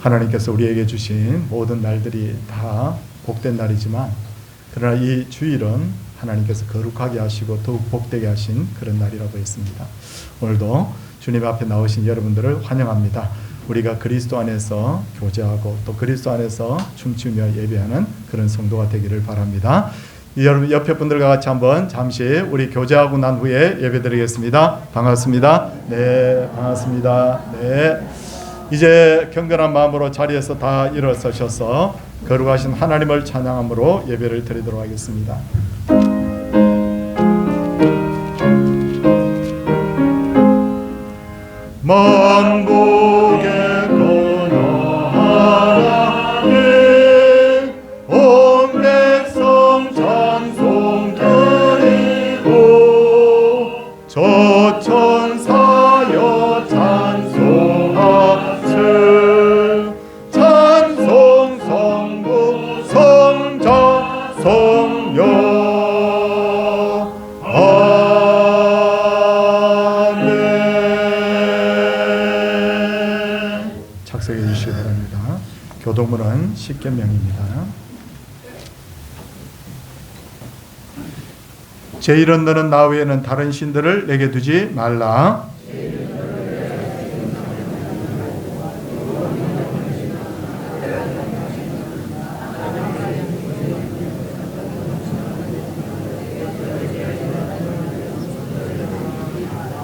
하나님께서 우리에게 주신 모든 날들이 다 복된 날이지만 그러나 이 주일은 하나님께서 거룩하게 하시고 더욱 복되게 하신 그런 날이라고 했습니다. 오늘도 주님 앞에 나오신 여러분들을 환영합니다. 우리가 그리스도 안에서 교제하고 또 그리스도 안에서 춤추며 예배하는 그런 성도가 되기를 바랍니다. 여러분 옆에 분들과 같이 한번 잠시 우리 교제하고 난 후에 예배드리겠습니다. 반갑습니다. 네, 반갑습니다. 네. 이제 경건한 마음으로 자리에서 다 일어서셔서 거룩하신 하나님을 찬양함으로 예배를 드리도록 하겠습니다. 만복의 하나님 온 백성 찬송 드리고 저 천사여 찬송하세 찬송 성부 성자 성령 착석해 주시기 바랍니다. 교도문은 10계명입니다. 제1은 너는 나 외에는 다른 신들을 내게 두지 말라.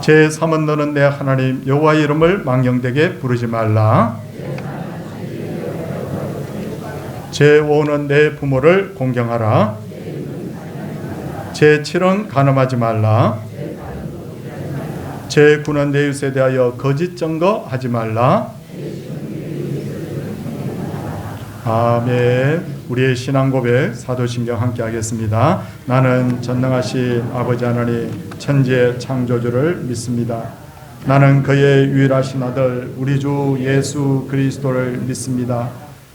제3은 너는 내 하나님 여호와의 이름을 망령되게 부르지 말라. 제5는 내 부모를 공경하라. 제7은 간음하지 말라. 제9는 내 이웃에 대하여 거짓 증거하지 말라. 아멘. 우리의 신앙 고백 사도신경 함께 하겠습니다. 나는 전능하신 아버지 하나님 천지의 창조주를 믿습니다. 나는 그의 유일하신 아들 우리 주 예수 그리스도를 믿습니다.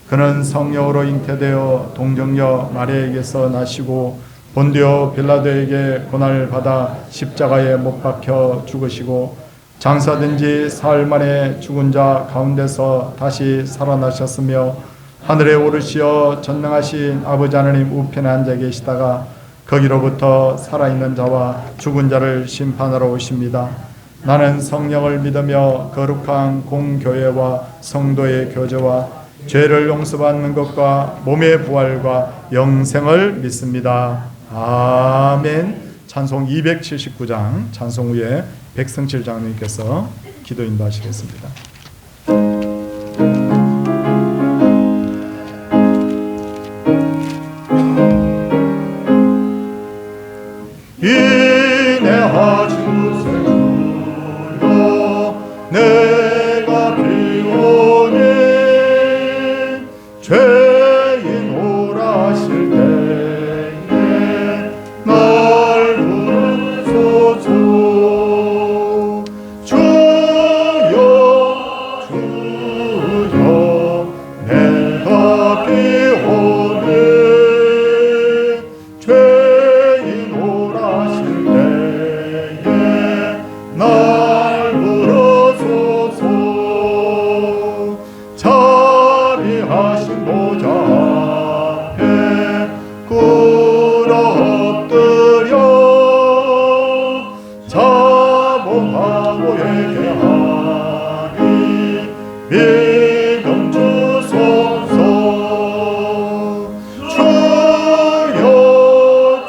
그는 성령으로 잉태되어 동정녀 마리아에게서 나시고 본디오 빌라도에게 고난을 받아 십자가에 못 박혀 죽으시고 장사된 지 사흘 만에 죽은 자 가운데서 다시 살아나셨으며 하늘에 오르시어 전능하신 아버지 하나님 우편에 앉아 계시다가 거기로부터 살아있는 자와 죽은 자를 심판하러 오십니다. 나는 성령을 믿으며 거룩한 공교회와 성도의 교제와 죄를 용서받는 것과 몸의 부활과 영생을 믿습니다. 아멘. 찬송 279장 찬송 후에 백성칠 장로님께서 기도 인도하시겠습니다. 인내하주세요. 내가 비오니 죄인 오라실 때에 날 부르소서. 주여 주여 내가 비오니 죄인 오라실 때에 날 부르소서. 자비하신 보좌 앞에 꿇어 엎드려 자복하고 회개하리 믿음 주소서. 주여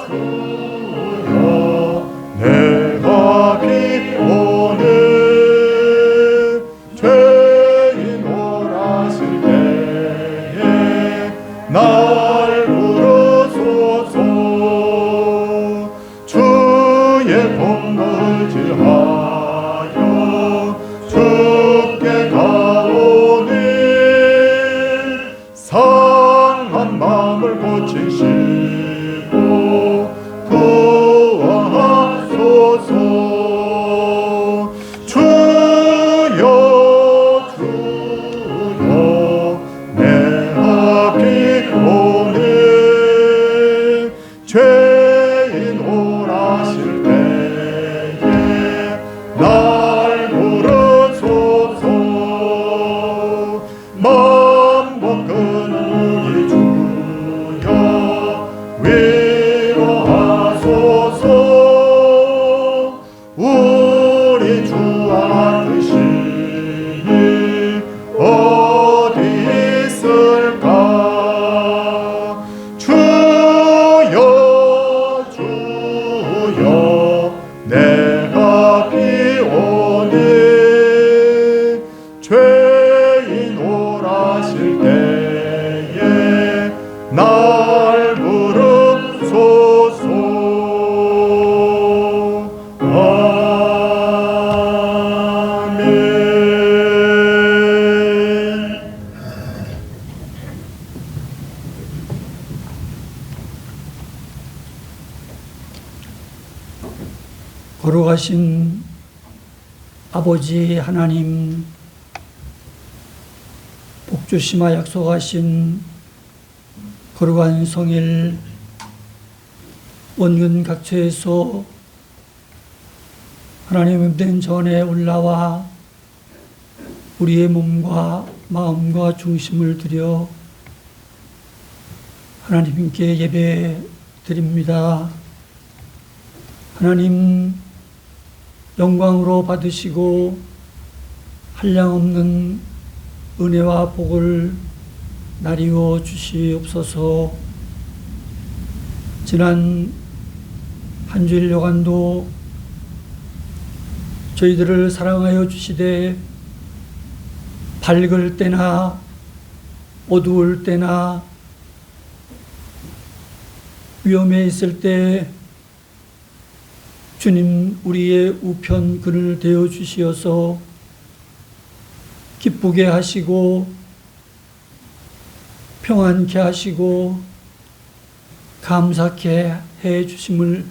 주여 내가 비오니 죄인 오라실 때에 날 부르소서. 주의 본을 지하여 주께 가오니 상한 마음을 고치시고 구하소서. 주여 주여 내가 비오니 죄인 오라실 때에 날 부르소서. 큰 우리 주여 위로하소서. 우리 주와 그 신이 어디 있을까. 주여 주여 내가 비오니 죄인 오라실 때에 날 부르소서. 아멘. 거룩하신 아버지 하나님, 복주시마 약속하신 거룩한 성일 원근 각처에서 하나님의 된 전에 올라와 우리의 몸과 마음과 중심을 들여 하나님께 예배 드립니다. 하나님 영광으로 받으시고 한량없는 은혜와 복을 나리워 주시옵소서. 지난 한 주일여간도 저희들을 사랑하여 주시되 밝을 때나 어두울 때나 위험에 있을 때 주님 우리의 우편 그늘 되어 주시어서 기쁘게 하시고 평안케 하시고 감사케 해 주심을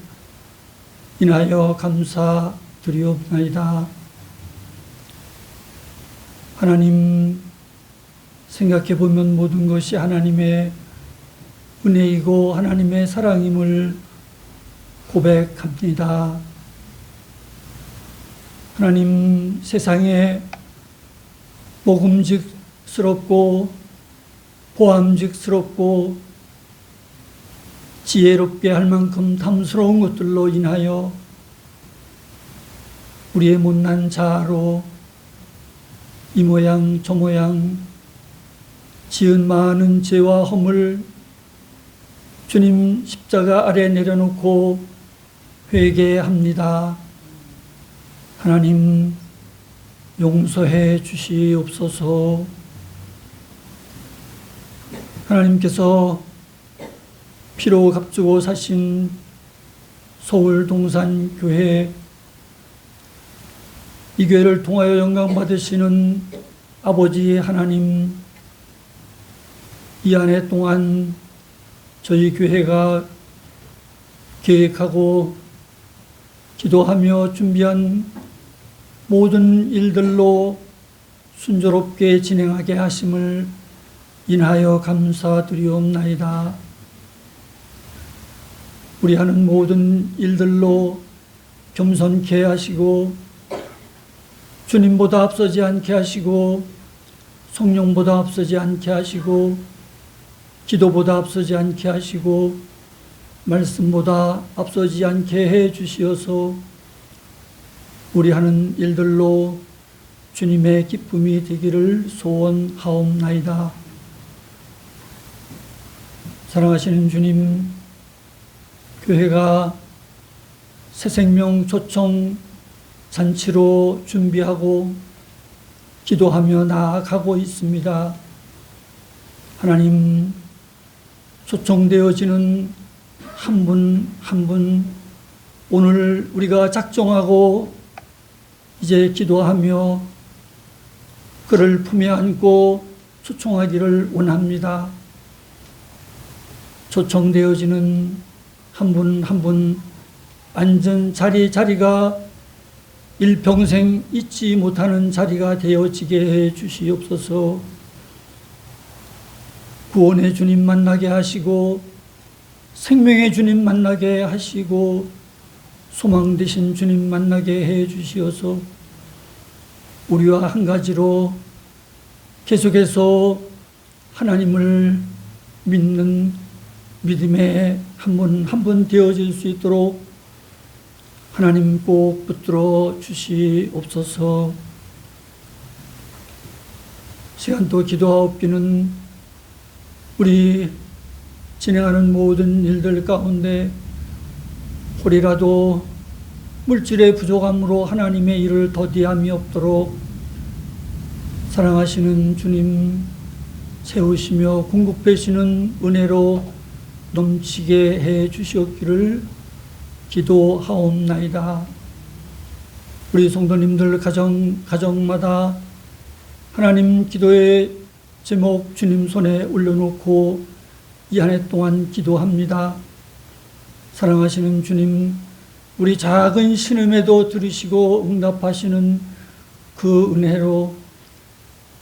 인하여 감사드리옵나이다. 하나님, 생각해 보면 모든 것이 하나님의 은혜이고 하나님의 사랑임을 고백합니다. 하나님, 세상에 먹음직스럽고 보암직스럽고 지혜롭게 할 만큼 탐스러운 것들로 인하여 우리의 못난 자아로 이 모양 저 모양 지은 많은 죄와 허물 주님 십자가 아래 내려놓고 회개합니다. 하나님 용서해 주시옵소서. 하나님께서 피로 값주고 사신 서울 동산교회, 이 교회를 통하여 영광 받으시는 아버지 하나님, 이 한 해 동안 저희 교회가 계획하고 기도하며 준비한 모든 일들로 순조롭게 진행하게 하심을 인하여 감사드리옵나이다. 우리 하는 모든 일들로 겸손케 하시고 주님보다 앞서지 않게 하시고 성령보다 앞서지 않게 하시고 기도보다 앞서지 않게 하시고 말씀보다 앞서지 않게 해 주시어서 우리 하는 일들로 주님의 기쁨이 되기를 소원하옵나이다. 사랑하시는 주님, 교회가 새생명 초청 잔치로 준비하고 기도하며 나아가고 있습니다. 하나님, 초청되어지는 한 분 한 분 오늘 우리가 작정하고 이제 기도하며 그를 품에 안고 초청하기를 원합니다. 초청되어지는 한 분 한 분 앉은 자리가 일평생 잊지 못하는 자리가 되어지게 해 주시옵소서. 구원의 주님 만나게 하시고 생명의 주님 만나게 하시고 소망 되신 주님 만나게 해 주시어서 우리와 한 가지로 계속해서 하나님을 믿는 믿음의 한 분 한 분 되어질 수 있도록 하나님 꼭 붙들어 주시옵소서. 시간도 기도하옵기는 우리 진행하는 모든 일들 가운데 혹이라도 물질의 부족함으로 하나님의 일을 더디함이 없도록 사랑하시는 주님 세우시며 공급하시는 은혜로 넘치게 해 주시옵기를 기도하옵나이다. 우리 성도님들 가정마다 하나님 기도의 제목 주님 손에 올려놓고 이 한 해 동안 기도합니다. 사랑하시는 주님, 우리 작은 신음에도 들으시고 응답하시는 그 은혜로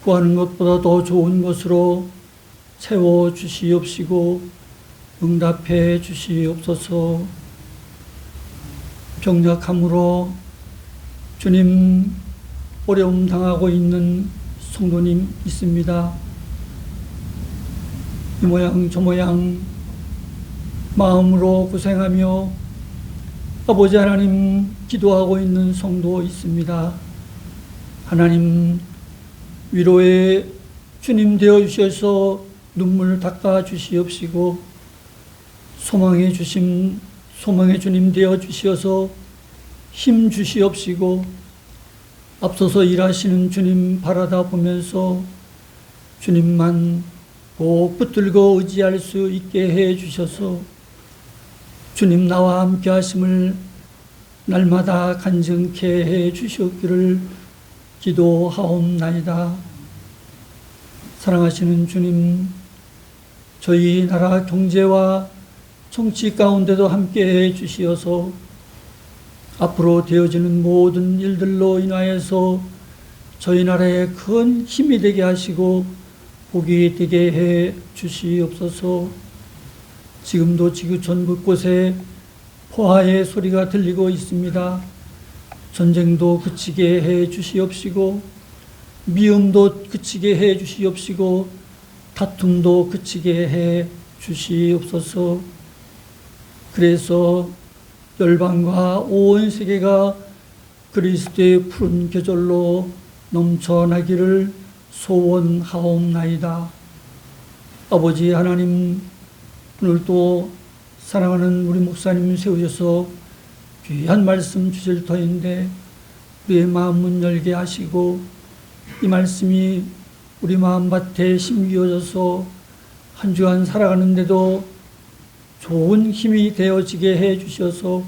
구하는 것보다 더 좋은 것으로 채워 주시옵시고 응답해 주시옵소서. 병약함으로 주님 어려움 당하고 있는 성도님 있습니다. 이 모양 저 모양 마음으로 고생하며 아버지 하나님 기도하고 있는 성도 있습니다. 하나님 위로의 주님 되어 주셔서 눈물 닦아 주시옵시고 소망의 주님 되어 주시어서 힘 주시옵시고 앞서서 일하시는 주님 바라다 보면서 주님만 꼭 붙들고 의지할 수 있게 해 주셔서 주님 나와 함께 하심을 날마다 간증케 해 주시옵기를 기도하옵나이다. 사랑하시는 주님, 저희 나라 경제와 정치 가운데도 함께 해 주시어서 앞으로 되어지는 모든 일들로 인하여서 저희 나라에 큰 힘이 되게 하시고 복이 되게 해 주시옵소서. 지금도 지구 전 곳곳에 포화의 소리가 들리고 있습니다. 전쟁도 그치게 해 주시옵시고 미움도 그치게 해 주시옵시고 다툼도 그치게 해 주시옵소서. 그래서 열방과 온 세계가 그리스도의 푸른 계절로 넘쳐나기를 소원하옵나이다. 아버지 하나님, 오늘도 사랑하는 우리 목사님 세우셔서 귀한 말씀 주실 터인데 우리의 마음 문 열게 하시고 이 말씀이 우리 마음밭에 심기어져서 한 주간 살아가는데도 좋은 힘이 되어지게 해 주셔서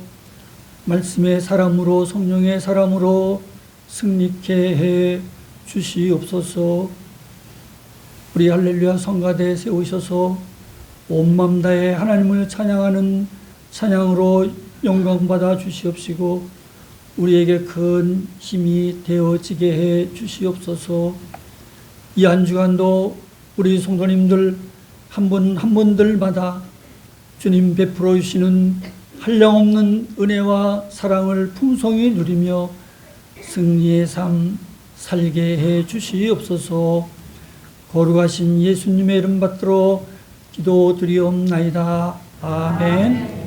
말씀의 사람으로 성령의 사람으로 승리케 해 주시옵소서. 우리 할렐루야 성가대 세우셔서 온 마음 다해 하나님을 찬양하는 찬양으로 영광받아 주시옵시고 우리에게 큰 힘이 되어지게 해 주시옵소서. 이 한 주간도 우리 성도님들 한 분 한 분들마다 주님 베풀어 주시는 한량없는 은혜와 사랑을 풍성히 누리며 승리의 삶 살게 해 주시옵소서. 거룩하신 예수님의 이름 받들어 기도드리옵나이다. 아멘.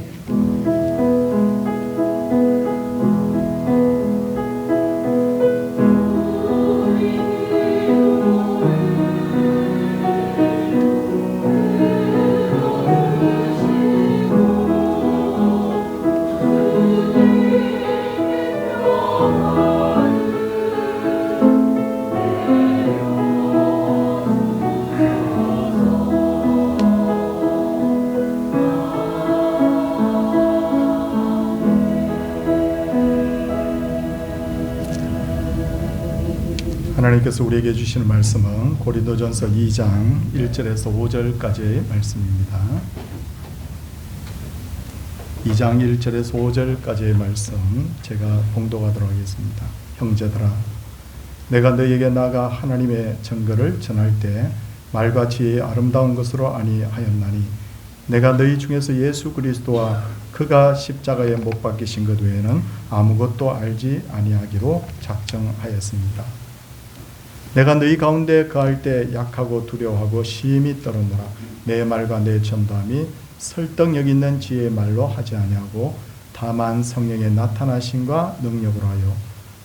하나님께서 우리에게 주시는 말씀은 고린도전서 2장 1절에서 5절까지의 말씀입니다. 2장 1절에서 5절까지의 말씀 제가 봉독하도록 하겠습니다. 형제들아, 내가 너희에게 나아가 하나님의 증거를 전할 때 말과 지혜의 아름다운 것으로 아니하였나니 내가 너희 중에서 예수 그리스도와 그가 십자가에 못 박히신 것 외에는 아무것도 알지 아니하기로 작정하였습니다. 내가 너희 가운데 거할 때 약하고 두려워하고 심히 떨었노라. 내 말과 내 전도함이 설득력 있는 지혜의 말로 하지 아니하고 다만 성령의 나타나심과 능력으로 하여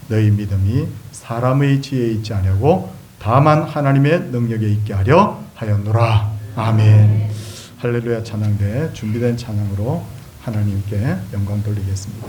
너희 믿음이 사람의 지혜에 있지 아니하고 다만 하나님의 능력에 있게 하려 하였노라. 아멘. 할렐루야. 찬양대 준비된 찬양으로 하나님께 영광 돌리겠습니다.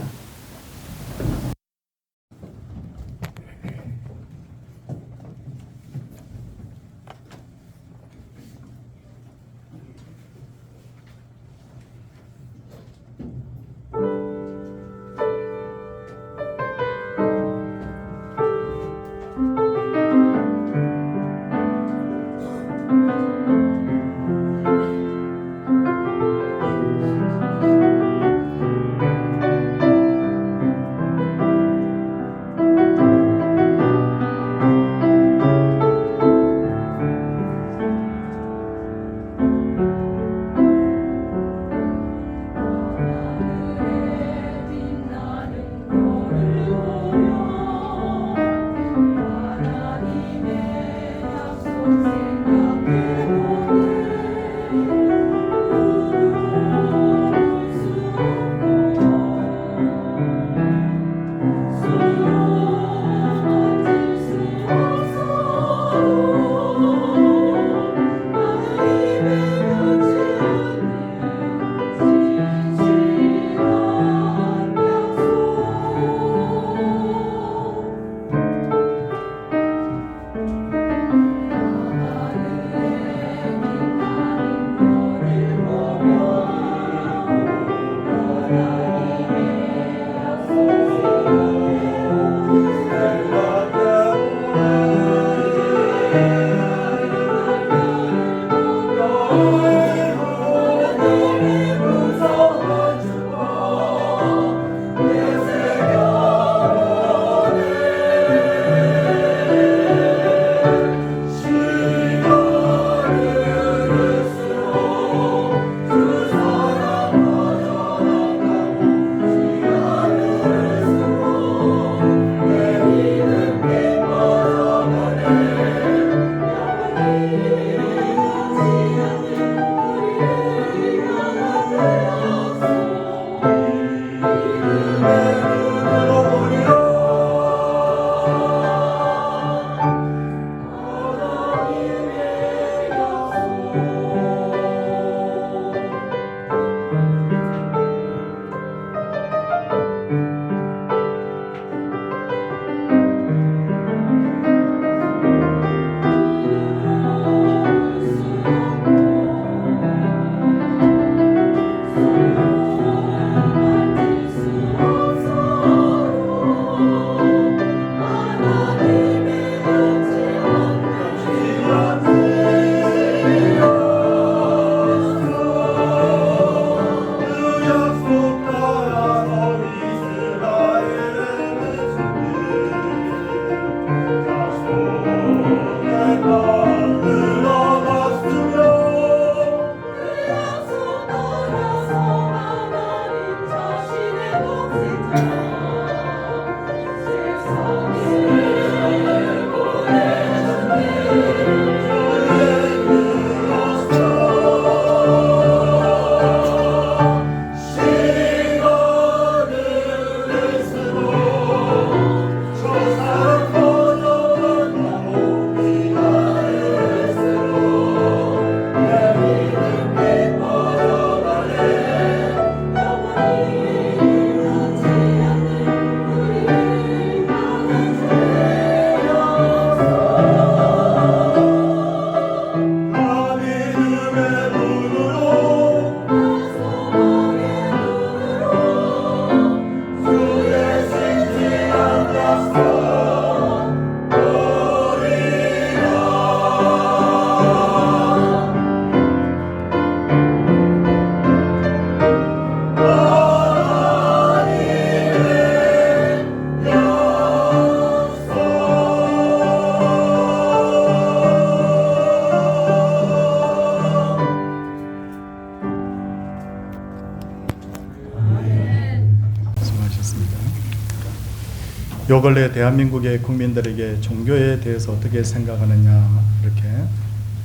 요 근래 대한민국의 국민들에게 종교에 대해서 어떻게 생각하느냐, 이렇게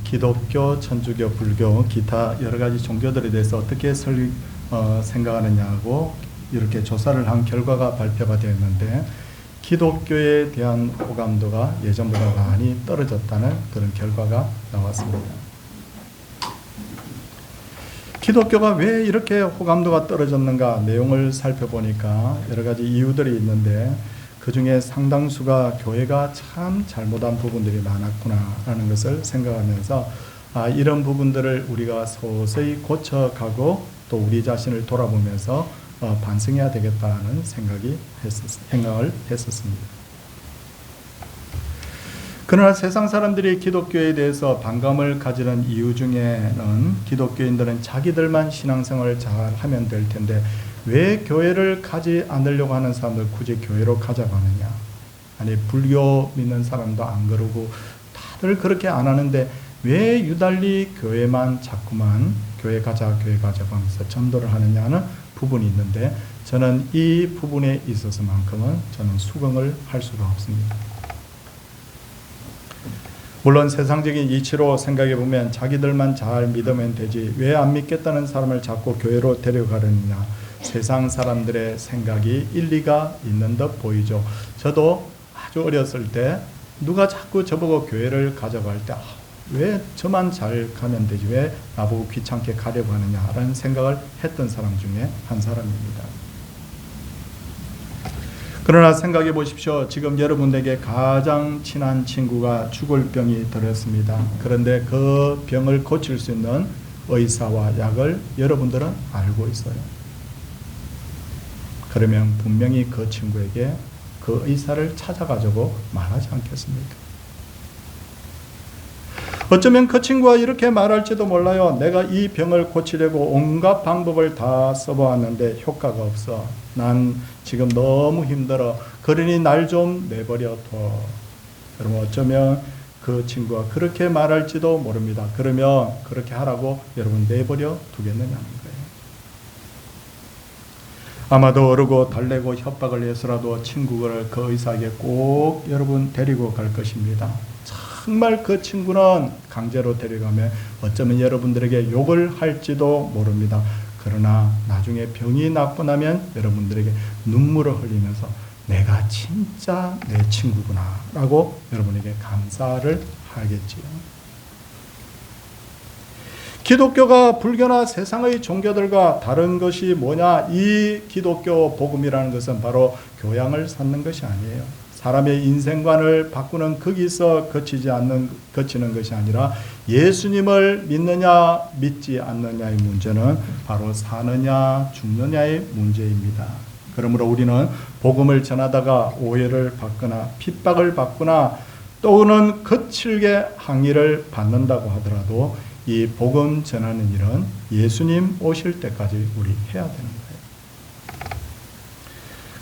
기독교, 천주교, 불교, 기타 여러 가지 종교들에 대해서 어떻게 생각하느냐고 이렇게 조사를 한 결과가 발표가 되었는데, 기독교에 대한 호감도가 예전보다 많이 떨어졌다는 그런 결과가 나왔습니다. 기독교가 왜 이렇게 호감도가 떨어졌는가 내용을 살펴보니까 여러 가지 이유들이 있는데, 그 중에 상당수가 교회가 참 잘못한 부분들이 많았구나라는 것을 생각하면서 이런 부분들을 우리가 서서히 고쳐가고 또 우리 자신을 돌아보면서 반성해야 되겠다는 생각을 했었습니다. 그러나 세상 사람들이 기독교에 대해서 반감을 가지는 이유 중에는 기독교인들은 자기들만 신앙생활을 잘 하면 될 텐데 왜 교회를 가지 않으려고 하는 사람들 굳이 교회로 가자고 하느냐. 아니 불교 믿는 사람도 안 그러고 다들 그렇게 안 하는데 왜 유달리 교회만 자꾸만 교회 가자고 하면서 전도를 하느냐는 부분이 있는데, 저는 이 부분에 있어서만큼은 저는 수긍을 할 수가 없습니다. 물론 세상적인 이치로 생각해 보면 자기들만 잘 믿으면 되지 왜 안 믿겠다는 사람을 자꾸 교회로 데려가느냐, 세상 사람들의 생각이 일리가 있는 듯 보이죠. 저도 아주 어렸을 때 누가 자꾸 저보고 교회를 가자고 할 때 왜 저만 잘 가면 되지 왜 나보고 귀찮게 가려고 하느냐라는 생각을 했던 사람 중에 한 사람입니다. 그러나 생각해 보십시오. 지금 여러분에게 가장 친한 친구가 죽을 병이 들었습니다. 그런데 그 병을 고칠 수 있는 의사와 약을 여러분들은 알고 있어요. 그러면 분명히 그 친구에게 그 의사를 찾아가자고 말하지 않겠습니까? 어쩌면 그 친구가 이렇게 말할지도 몰라요. 내가 이 병을 고치려고 온갖 방법을 다 써보았는데 효과가 없어. 난 지금 너무 힘들어. 그러니 날 좀 내버려 둬. 여러분 어쩌면 그 친구가 그렇게 말할지도 모릅니다. 그러면 그렇게 하라고 여러분 내버려 두겠느냐는 거예요. 아마도 어르고 달래고 협박을 해서라도 친구를 그 의사에게 꼭 여러분 데리고 갈 것입니다. 정말 그 친구는 강제로 데려가면 어쩌면 여러분들에게 욕을 할지도 모릅니다. 그러나 나중에 병이 낫고 나면 여러분들에게 눈물을 흘리면서 내가 진짜 내 친구구나 라고 여러분에게 감사를 하겠지요. 기독교가 불교나 세상의 종교들과 다른 것이 뭐냐? 이 기독교 복음이라는 것은 바로 교양을 쌓는 것이 아니에요. 사람의 인생관을 바꾸는 거기서 거치는 것이 아니라 예수님을 믿느냐 믿지 않느냐의 문제는 바로 사느냐 죽느냐의 문제입니다. 그러므로 우리는 복음을 전하다가 오해를 받거나 핍박을 받거나 또는 거칠게 항의를 받는다고 하더라도 이 복음 전하는 일은 예수님 오실 때까지 우리 해야 되는 거예요.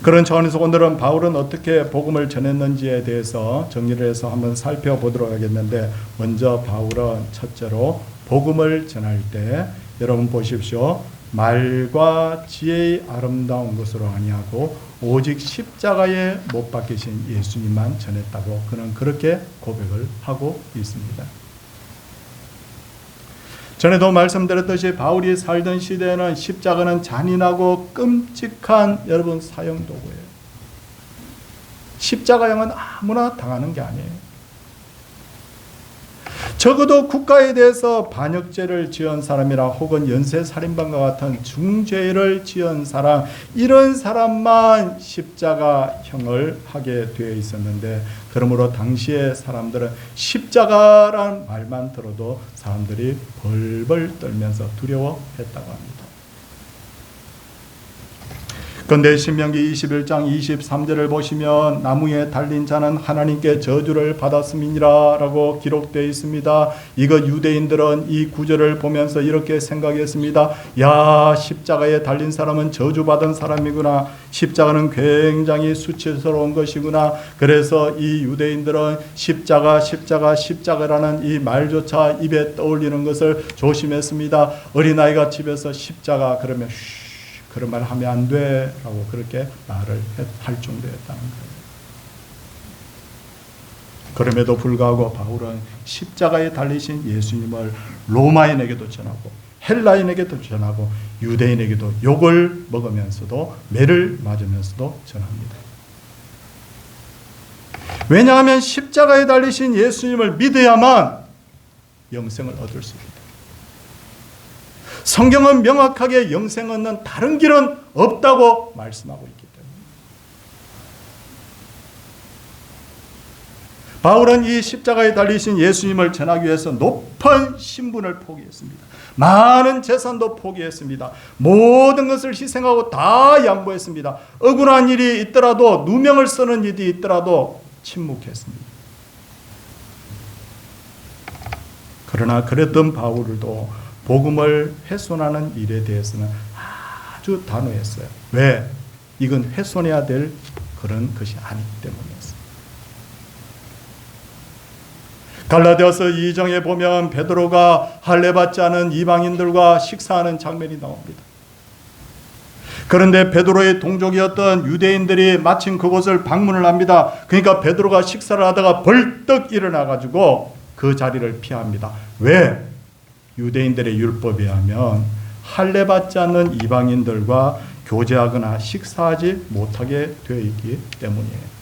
그런 차원에서 오늘은 바울은 어떻게 복음을 전했는지에 대해서 정리를 해서 한번 살펴보도록 하겠는데, 먼저 바울은 첫째로 복음을 전할 때 여러분 보십시오. 말과 지혜의 아름다운 것으로 아니하고 오직 십자가에 못 박히신 예수님만 전했다고 그는 그렇게 고백을 하고 있습니다. 전에도 말씀드렸듯이 바울이 살던 시대에는 십자가는 잔인하고 끔찍한 여러분 사형도구예요. 십자가형은 아무나 당하는 게 아니에요. 적어도 국가에 대해서 반역죄를 지은 사람이나 혹은 연쇄살인범과 같은 중죄를 지은 사람, 이런 사람만 십자가형을 하게 되어 있었는데, 그러므로 당시의 사람들은 십자가라는 말만 들어도 사람들이 벌벌 떨면서 두려워했다고 합니다. 그런데 신명기 21장 23절을 보시면 나무에 달린 자는 하나님께 저주를 받았음이니라 라고 기록되어 있습니다. 이거 유대인들은 이 구절을 보면서 이렇게 생각했습니다. 야, 십자가에 달린 사람은 저주받은 사람이구나. 십자가는 굉장히 수치스러운 것이구나. 그래서 이 유대인들은 십자가라는 이 말조차 입에 떠올리는 것을 조심했습니다. 어린아이가 집에서 십자가 그러면 그런 말 하면 안 돼 라고 그렇게 말을 할 정도였다는 거예요. 그럼에도 불구하고 바울은 십자가에 달리신 예수님을 로마인에게도 전하고 헬라인에게도 전하고 유대인에게도 욕을 먹으면서도 매를 맞으면서도 전합니다. 왜냐하면 십자가에 달리신 예수님을 믿어야만 영생을 얻을 수 있다. 성경은 명확하게 영생 얻는 다른 길은 없다고 말씀하고 있기 때문에 바울은 이 십자가에 달리신 예수님을 전하기 위해서 높은 신분을 포기했습니다. 많은 재산도 포기했습니다. 모든 것을 희생하고 다 양보했습니다. 억울한 일이 있더라도 누명을 쓰는 일이 있더라도 침묵했습니다. 그러나 그랬던 바울도 복음을 훼손하는 일에 대해서는 아주 단호했어요. 왜? 이건 훼손해야 될 그런 것이 아니기 때문이었어요. 갈라디아서 2장에 보면 베드로가 할례받지 않은 이방인들과 식사하는 장면이 나옵니다. 그런데 베드로의 동족이었던 유대인들이 마침 그곳을 방문을 합니다. 그러니까 베드로가 식사를 하다가 벌떡 일어나가지고 그 자리를 피합니다. 왜? 유대인들의 율법에 하면 할례받지 않는 이방인들과 교제하거나 식사하지 못하게 되어 있기 때문이에요.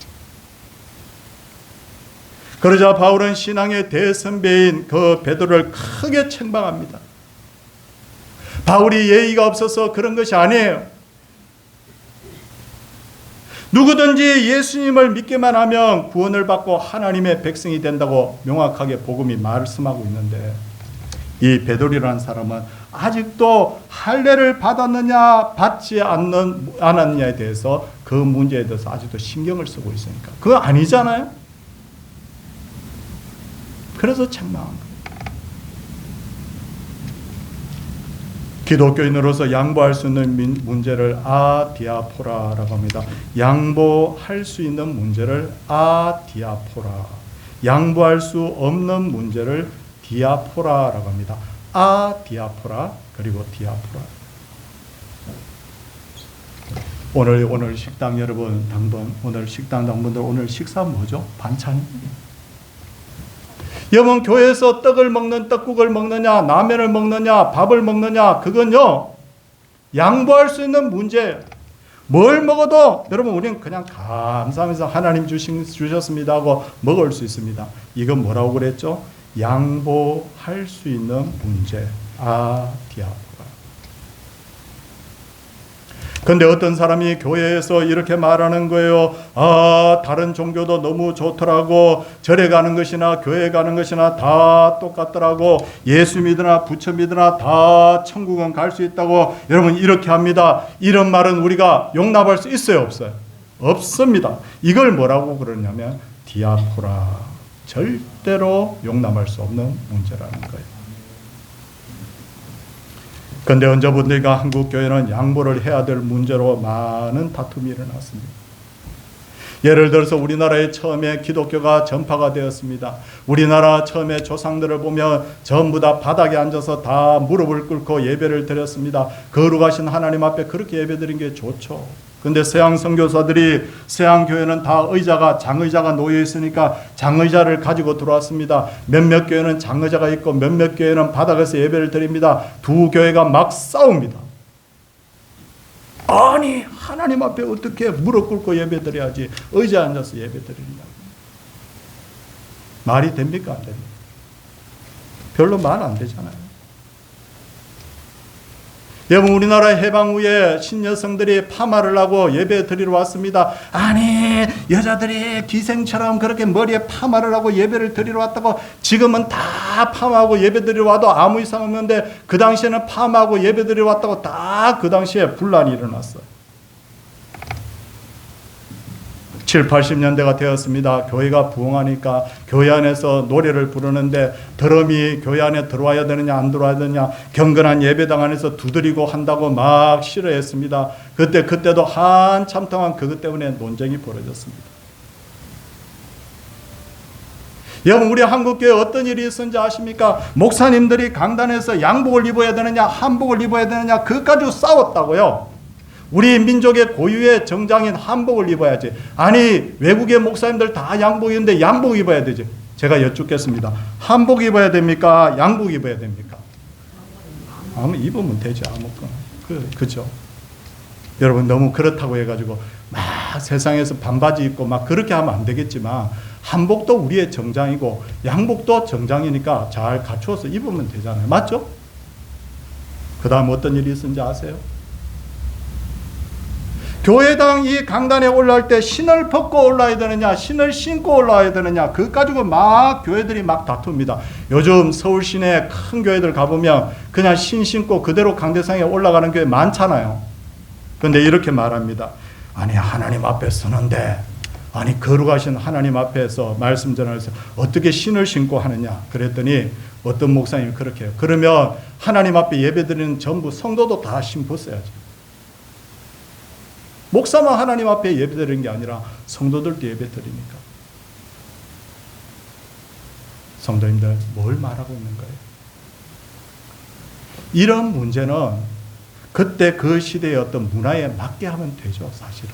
그러자 바울은 신앙의 대선배인 그 베드로를 크게 책망합니다. 바울이 예의가 없어서 그런 것이 아니에요. 누구든지 예수님을 믿기만 하면 구원을 받고 하나님의 백성이 된다고 명확하게 복음이 말씀하고 있는데 이 베드로라는 사람은 아직도 할례를 받았느냐 받지 않았느냐에 대해서 그 문제에 대해서 아직도 신경을 쓰고 있으니까 그거 아니잖아요. 그래서 책망한 거예요. 기독교인으로서 양보할 수 있는 문제를 아디아포라라고 합니다. 양보할 수 있는 문제를 아디아포라, 양보할 수 없는 문제를 디아포라라고 합니다. 아디아포라 그리고 디아포라. 오늘 식당 여러분 당분 오늘 식당 당분들 오늘 식사 뭐죠? 반찬. 여러분 교회에서 떡을 먹는 떡국을 먹느냐 라면을 먹느냐 밥을 먹느냐 그건요 양보할 수 있는 문제예요. 뭘 먹어도 여러분 우리는 그냥 감사하면서 하나님 주셨습니다 하고 먹을 수 있습니다. 이건 뭐라고 그랬죠? 양보할 수 있는 문제. 아디아포라. 근데 어떤 사람이 교회에서 이렇게 말하는 거예요. 다른 종교도 너무 좋더라고. 절에 가는 것이나 교회 가는 것이나 다 똑같더라고. 예수 믿으나 부처 믿으나 다 천국은 갈 수 있다고 여러분 이렇게 합니다. 이런 말은 우리가 용납할 수 있어요, 없어요? 없습니다. 이걸 뭐라고 그러냐면 디아포라. 절대로 용납할 수 없는 문제라는 거예요. 그런데 언제부턴가 한국교회는 양보를 해야 될 문제로 많은 다툼이 일어났습니다. 예를 들어서 우리나라에 처음에 기독교가 전파가 되었습니다. 우리나라 처음에 조상들을 보면 전부 다 바닥에 앉아서 다 무릎을 꿇고 예배를 드렸습니다. 거룩하신 하나님 앞에 그렇게 예배드린 게 좋죠. 근데 서양 선교사들이 서양 교회는 다 장의자가 놓여 있으니까 장의자를 가지고 들어왔습니다. 몇몇 교회는 장의자가 있고 몇몇 교회는 바닥에서 예배를 드립니다. 두 교회가 막 싸웁니다. 아니 하나님 앞에 어떻게 무릎 꿇고 예배 드려야지 의자에 앉아서 예배 드리느냐고. 말이 됩니까? 안 됩니까? 별로 말 안 되잖아요. 여러분 우리나라 해방 후에 신여성들이 파마를 하고 예배 드리러 왔습니다. 아니 여자들이 기생처럼 그렇게 머리에 파마를 하고 예배를 드리러 왔다고. 지금은 다 파마하고 예배 드리러 와도 아무 이상 없는데 그 당시에는 파마하고 예배 드리러 왔다고 다 그 당시에 분란이 일어났어요. 7, 80년대가 되었습니다. 교회가 부흥하니까 교회 안에서 노래를 부르는데 드럼이 교회 안에 들어와야 되느냐 안 들어와야 되느냐 경건한 예배당 안에서 두드리고 한다고 막 싫어했습니다. 그때도 한참 동안 그것 때문에 논쟁이 벌어졌습니다. 여러분 우리 한국교회 어떤 일이 있었는지 아십니까? 목사님들이 강단에서 양복을 입어야 되느냐 한복을 입어야 되느냐 그것 가지고 싸웠다고요. 우리 민족의 고유의 정장인 한복을 입어야지. 아니 외국의 목사님들 다 양복 입는데 양복 입어야 되지. 제가 여쭙겠습니다. 한복 입어야 됩니까? 양복 입어야 됩니까? 아무 입으면 되지. 아무거나. 그죠? 여러분 너무 그렇다고 해가지고 막 세상에서 반바지 입고 막 그렇게 하면 안 되겠지만 한복도 우리의 정장이고 양복도 정장이니까 잘 갖추어서 입으면 되잖아요. 맞죠? 그 다음 어떤 일이 있었는지 아세요? 교회당 이 강단에 올라올 때 신을 벗고 올라야 되느냐 신을 신고 올라와야 되느냐 그거 가지고 막 교회들이 막 다툽니다. 요즘 서울 시내 큰 교회들 가보면 그냥 신 신고 그대로 강대상에 올라가는 교회 많잖아요. 그런데 이렇게 말합니다. 아니 하나님 앞에 서는데 아니 거룩하신 하나님 앞에서 말씀 전하면서 어떻게 신을 신고 하느냐 그랬더니 어떤 목사님이 그렇게 해요. 그러면 하나님 앞에 예배드리는 전부 성도도 다 신 벗어야지. 목사만 하나님 앞에 예배드리는 게 아니라 성도들도 예배드리니까. 성도님들 뭘 말하고 있는 거예요? 이런 문제는 그때 그 시대의 어떤 문화에 맞게 하면 되죠. 사실은.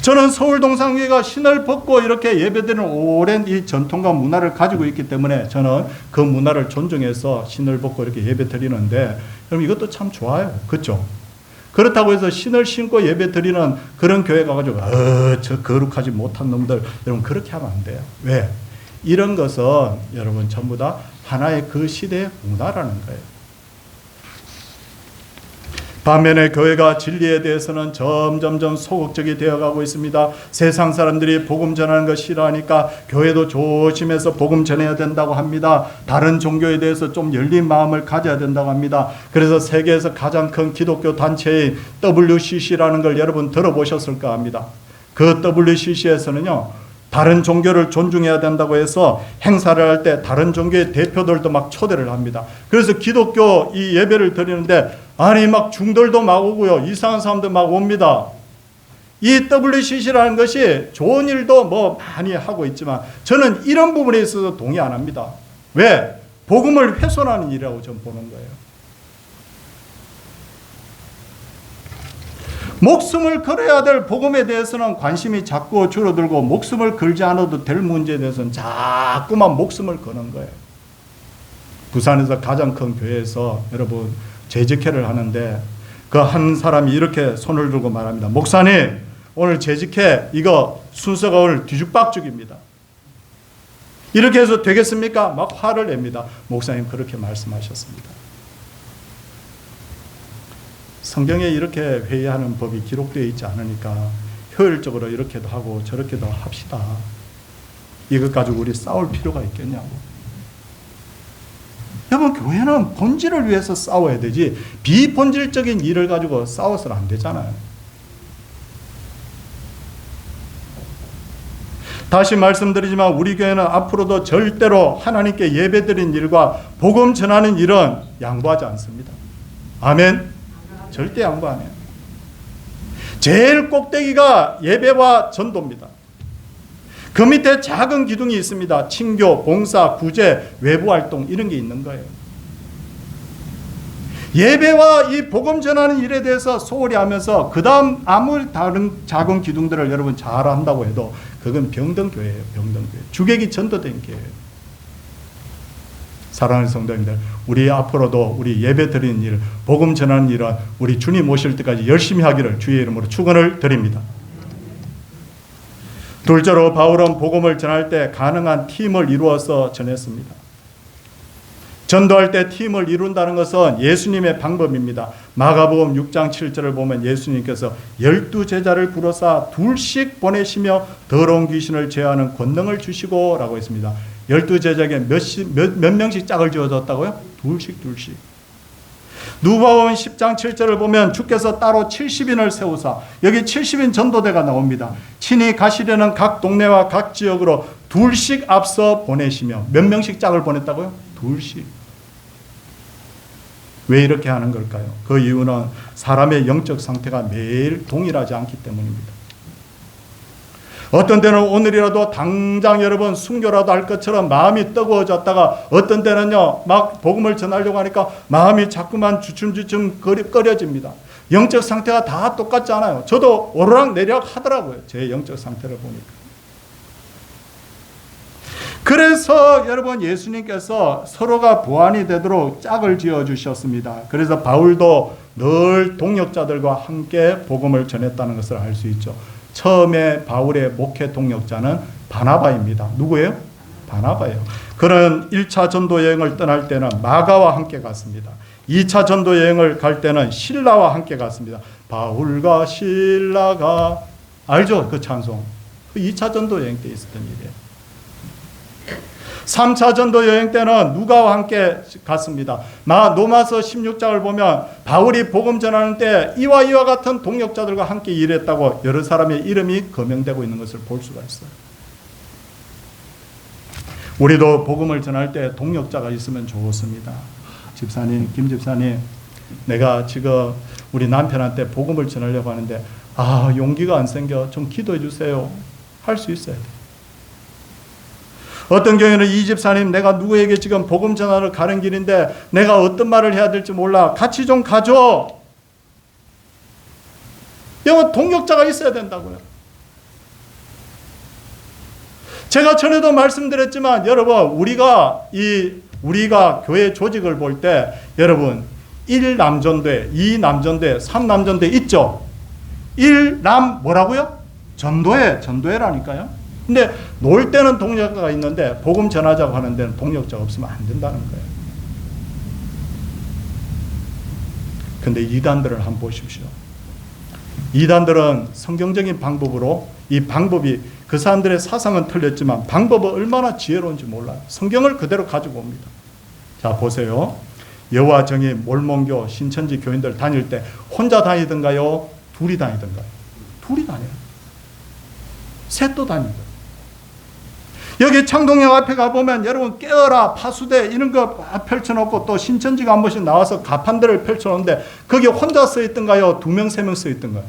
저는 서울동산교회가 신을 벗고 이렇게 예배드리는 오랜 이 전통과 문화를 가지고 있기 때문에 저는 그 문화를 존중해서 신을 벗고 이렇게 예배드리는데 여러분 이것도 참 좋아요. 그렇죠? 그렇다고 해서 신을 신고 예배 드리는 그런 교회 가가지고 저 거룩하지 못한 놈들 여러분 그렇게 하면 안 돼요. 왜? 이런 것은 여러분 전부 다 하나의 그 시대의 문화라는 거예요. 반면에 교회가 진리에 대해서는 점점점 소극적이 되어가고 있습니다. 세상 사람들이 복음 전하는 거 싫어하니까 교회도 조심해서 복음 전해야 된다고 합니다. 다른 종교에 대해서 좀 열린 마음을 가져야 된다고 합니다. 그래서 세계에서 가장 큰 기독교 단체인 WCC라는 걸 여러분 들어보셨을까 합니다. 그 WCC에서는요. 다른 종교를 존중해야 된다고 해서 행사를 할 때 다른 종교의 대표들도 막 초대를 합니다. 그래서 기독교 이 예배를 드리는데 아니 막 중들도 막 오고요. 이상한 사람도 막 옵니다. 이 WCC라는 것이 좋은 일도 뭐 많이 하고 있지만 저는 이런 부분에 있어서 동의 안 합니다. 왜? 복음을 훼손하는 일이라고 저는 보는 거예요. 목숨을 걸어야 될 복음에 대해서는 관심이 자꾸 줄어들고 목숨을 걸지 않아도 될 문제에 대해서는 자꾸만 목숨을 거는 거예요. 부산에서 가장 큰 교회에서 여러분 재직회를 하는데 그 한 사람이 이렇게 손을 들고 말합니다. 목사님 오늘 재직회 이거 순서가 오늘 뒤죽박죽입니다. 이렇게 해서 되겠습니까? 막 화를 냅니다. 목사님 그렇게 말씀하셨습니다. 성경에 이렇게 회의하는 법이 기록되어 있지 않으니까 효율적으로 이렇게도 하고 저렇게도 합시다. 이것 가지고 우리 싸울 필요가 있겠냐고. 여러분 교회는 본질을 위해서 싸워야 되지 비본질적인 일을 가지고 싸워서는 안 되잖아요. 다시 말씀드리지만 우리 교회는 앞으로도 절대로 하나님께 예배드린 일과 복음 전하는 일은 양보하지 않습니다. 아멘. 절대 양보 안 해요. 제일 꼭대기가 예배와 전도입니다. 그 밑에 작은 기둥이 있습니다. 친교, 봉사, 구제, 외부 활동 이런 게 있는 거예요. 예배와 이 복음 전하는 일에 대해서 소홀히 하면서 그 다음 아무리 다른 작은 기둥들을 여러분 잘 한다고 해도 그건 병든교회예요. 병든교회. 주객이 전도된 교회예요. 사랑하는 성도님들, 우리 앞으로도 우리 예배 드리는 일, 복음 전하는 일은 우리 주님 오실 때까지 열심히 하기를 주의 이름으로 축원을 드립니다. 둘째로 바울은 복음을 전할 때 가능한 팀을 이루어서 전했습니다. 전도할 때 팀을 이룬다는 것은 예수님의 방법입니다. 마가복음 6장 7절을 보면 예수님께서 12제자를 불러사 둘씩 보내시며 더러운 귀신을 제어하는 권능을 주시고 라고 했습니다. 12제자에게 몇 명씩 짝을 지어줬다고요? 둘씩. 누가복음 10장 7절을 보면 주께서 따로 70인을 세우사 여기 70인 전도대가 나옵니다. 친히 가시려는 각 동네와 각 지역으로 둘씩 앞서 보내시며 몇 명씩 짝을 보냈다고요? 둘씩. 왜 이렇게 하는 걸까요? 그 이유는 사람의 영적 상태가 매일 동일하지 않기 때문입니다. 어떤 때는 오늘이라도 당장 여러분 순교라도 할 것처럼 마음이 뜨거워졌다가 어떤 때는요 막 복음을 전하려고 하니까 마음이 자꾸만 주춤주춤 꺼려집니다. 영적 상태가 다 똑같지 않아요. 저도 오르락내리락 하더라고요. 제 영적 상태를 보니까. 그래서 여러분 예수님께서 서로가 보완이 되도록 짝을 지어 주셨습니다. 그래서 바울도 늘 동역자들과 함께 복음을 전했다는 것을 알 수 있죠. 처음에 바울의 목회 동역자는 바나바입니다. 누구예요? 바나바예요. 그는 1차 전도 여행을 떠날 때는 마가와 함께 갔습니다. 2차 전도 여행을 갈 때는 실라와 함께 갔습니다. 바울과 실라가 알죠? 그 찬송. 그 2차 전도 여행 때 있었던 일이에요. 3차 전도 여행 때는 누가와 함께 갔습니다. 로마서 16장을 보면 바울이 복음 전하는 때 이와 같은 동역자들과 함께 일했다고 여러 사람의 이름이 거명되고 있는 것을 볼 수가 있어요. 우리도 복음을 전할 때 동역자가 있으면 좋습니다. 집사님, 김 집사님, 내가 지금 우리 남편한테 복음을 전하려고 하는데 용기가 안 생겨. 좀 기도해 주세요. 할 수 있어야 돼요. 어떤 경우에는 이 집사님, 내가 누구에게 지금 복음 전하러 가는 길인데 내가 어떤 말을 해야 될지 몰라. 같이 좀 가줘. 여러분, 동역자가 있어야 된다고요. 제가 전에도 말씀드렸지만 여러분, 우리가 교회 조직을 볼 때 여러분 1남전대, 2남전대, 3남전대 있죠. 1남 뭐라고요? 전도회라니까요. 근데 놀 때는 동역자가 있는데 복음 전하자고 하는 데는 동역자가 없으면 안 된다는 거예요. 근데 이단들을 한번 보십시오. 이단들은 성경적인 방법으로, 이 방법이 그 사람들의 사상은 틀렸지만 방법은 얼마나 지혜로운지 몰라요. 성경을 그대로 가지고 옵니다. 자, 보세요. 여호와 정의 몰몬교 신천지 교인들 다닐 때 혼자 다니던가요? 둘이 다니던가요? 둘이 다녀요. 셋도 다니고. 여기 창동역 앞에 가보면 여러분 깨어라 파수대 이런 거 펼쳐놓고 또 신천지가 한 번씩 나와서 가판대를 펼쳐놓는데 거기 혼자 써 있던가요? 2명, 3명 써 있던가요?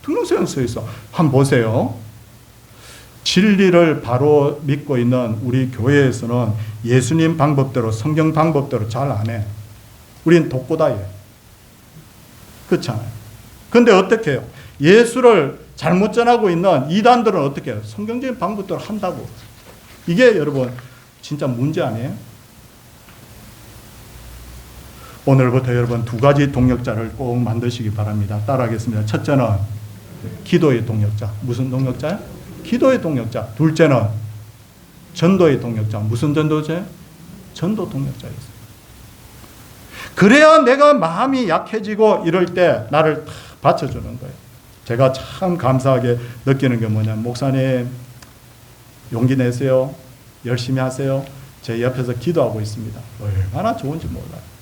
2명, 3명 써 있어. 한번 보세요. 진리를 바로 믿고 있는 우리 교회에서는 예수님 방법대로, 성경 방법대로 잘 안 해. 우린 독고다이에요. 그렇잖아요. 근데 어떻게 해요? 예수를 잘못 전하고 있는 이단들은 어떻게 해요? 성경적인 방법대로 한다고. 이게 여러분 진짜 문제 아니에요? 오늘부터 여러분 2가지 동역자를 꼭 만드시기 바랍니다. 따라하겠습니다. 첫째는 기도의 동역자. 무슨 동역자요? 기도의 동역자. 둘째는 전도의 동역자. 무슨 전도자요? 전도 동역자였어요. 그래야 내가 마음이 약해지고 이럴 때 나를 다 받쳐주는 거예요. 제가 참 감사하게 느끼는 게 뭐냐면, 목사님 용기 내세요. 열심히 하세요. 제 옆에서 기도하고 있습니다. 얼마나 좋은지 몰라요.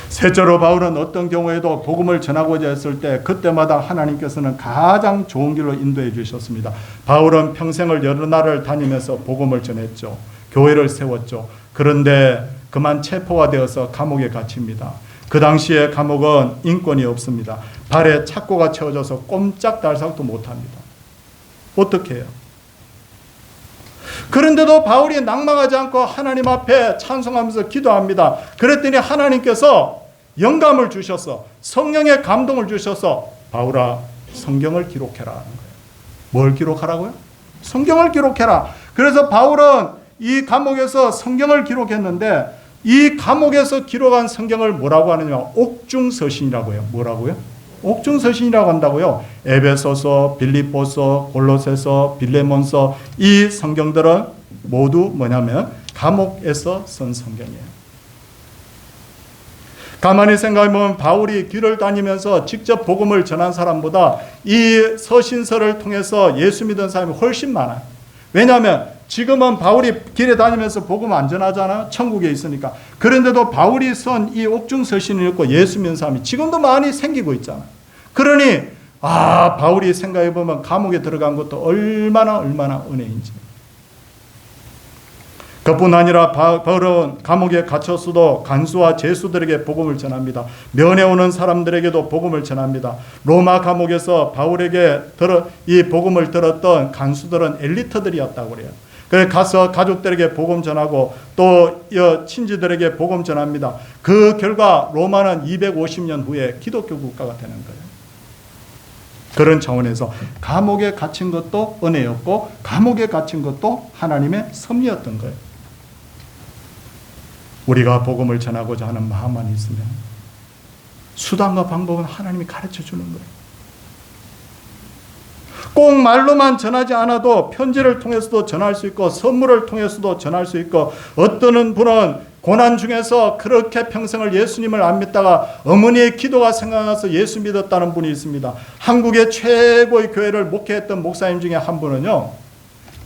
셋째로 바울은 어떤 경우에도 복음을 전하고자 했을 때 그때마다 하나님께서는 가장 좋은 길로 인도해 주셨습니다. 바울은 평생을 여러 나라를 다니면서 복음을 전했죠. 교회를 세웠죠. 그런데 그만 체포가 되어서 감옥에 갇힙니다. 그 당시에 감옥은 인권이 없습니다. 발에 착고가 채워져서 꼼짝달싹도 못합니다. 어떻게 해요? 그런데도 바울이 낙망하지 않고 하나님 앞에 찬송하면서 기도합니다. 그랬더니 하나님께서 영감을 주셔서, 성령의 감동을 주셔서 바울아 성경을 기록해라 하는 거예요. 뭘 기록하라고요? 성경을 기록해라. 그래서 바울은 이 감옥에서 성경을 기록했는데 이 감옥에서 기록한 성경을 뭐라고 하느냐? 옥중서신이라고 해요. 뭐라고요? 옥중서신이라고 한다고요. 에베소서, 빌립보서, 골로새서, 빌레몬서, 이 성경들은 모두 뭐냐면 감옥에서 쓴 성경이에요. 가만히 생각해보면 바울이 길을 다니면서 직접 복음을 전한 사람보다 이 서신서를 통해서 예수 믿은 사람이 훨씬 많아요. 왜냐하면 지금은 바울이 길에 다니면서 복음 안 전하잖아. 천국에 있으니까. 그런데도 바울이 쓴 이 옥중서신을 읽고 예수 믿는 사람이 지금도 많이 생기고 있잖아. 그러니 바울이 생각해보면 감옥에 들어간 것도 얼마나 은혜인지. 그뿐 아니라 바울은 감옥에 갇혔어도 간수와 죄수들에게 복음을 전합니다. 면회 오는 사람들에게도 복음을 전합니다. 로마 감옥에서 바울에게 이 복음을 들었던 간수들은 엘리트들이었다고 그래요. 그래 가서 가족들에게 복음 전하고 또 친지들에게 복음 전합니다. 그 결과 로마는 250년 후에 기독교 국가가 되는 거예요. 그런 차원에서 감옥에 갇힌 것도 은혜였고 감옥에 갇힌 것도 하나님의 섭리였던 거예요. 우리가 복음을 전하고자 하는 마음만 있으면 수단과 방법은 하나님이 가르쳐 주는 거예요. 꼭 말로만 전하지 않아도 편지를 통해서도 전할 수 있고 선물을 통해서도 전할 수 있고 어떤 분은 고난 중에서 그렇게 평생을 예수님을 안 믿다가 어머니의 기도가 생각나서 예수 믿었다는 분이 있습니다. 한국의 최고의 교회를 목회했던 목사님 중에 한 분은요,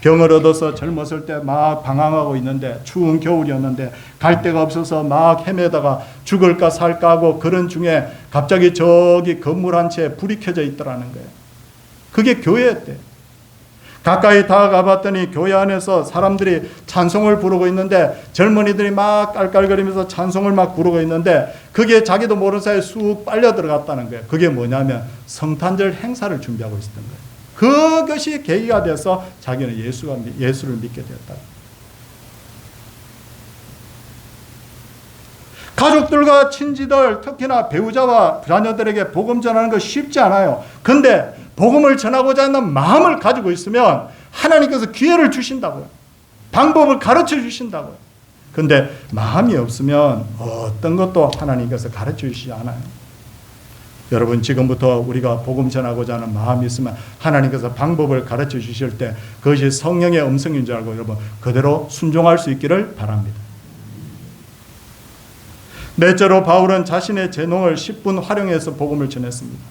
병을 얻어서 젊었을 때 막 방황하고 있는데 추운 겨울이었는데 갈 데가 없어서 막 헤매다가 죽을까 살까 하고 그런 중에 갑자기 저기 건물 한 채에 불이 켜져 있더라는 거예요. 그게 교회였대. 가까이 다가가 봤더니 교회 안에서 사람들이 찬송을 부르고 있는데 젊은이들이 막 깔깔거리면서 찬송을 막 부르고 있는데 그게 자기도 모르는 사이에 쑥 빨려 들어갔다는 거예요. 그게 뭐냐면 성탄절 행사를 준비하고 있었던 거예요. 그것이 계기가 돼서 자기는 예수를 믿게 되었다. 가족들과 친지들, 특히나 배우자와 자녀들에게 복음 전하는 거 쉽지 않아요. 근데 복음을 전하고자 하는 마음을 가지고 있으면 하나님께서 기회를 주신다고요. 방법을 가르쳐 주신다고요. 근데 마음이 없으면 어떤 것도 하나님께서 가르쳐 주시지 않아요. 여러분, 지금부터 우리가 복음 전하고자 하는 마음이 있으면 하나님께서 방법을 가르쳐 주실 때 그것이 성령의 음성인 줄 알고 여러분 그대로 순종할 수 있기를 바랍니다. 넷째로 바울은 자신의 재능을 10분 활용해서 복음을 전했습니다.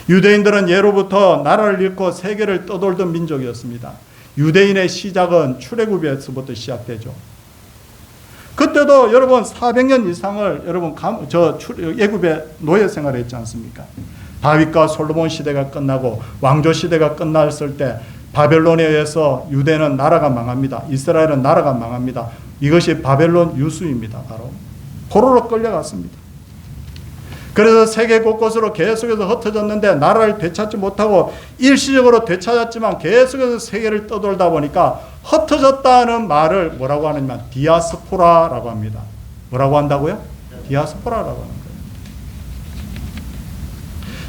유대인들은 예로부터 나라를 잃고 세계를 떠돌던 민족이었습니다. 유대인의 시작은 출애굽에서부터 시작되죠. 그때도 여러분 400년 이상을 여러분 애굽에 노예 생활을 했지 않습니까? 다윗과 솔로몬 시대가 끝나고 왕조 시대가 끝났을 때 바벨론에 의해서 유대는 나라가 망합니다. 이스라엘은 나라가 망합니다. 이것이 바벨론 유수입니다. 바로 포로로 끌려갔습니다. 그래서 세계 곳곳으로 계속해서 흩어졌는데 나라를 되찾지 못하고 일시적으로 되찾았지만 계속해서 세계를 떠돌다 보니까 흩어졌다는 말을 뭐라고 하느냐, 디아스포라라고 합니다. 뭐라고 한다고요? 디아스포라라고 하는 거예요.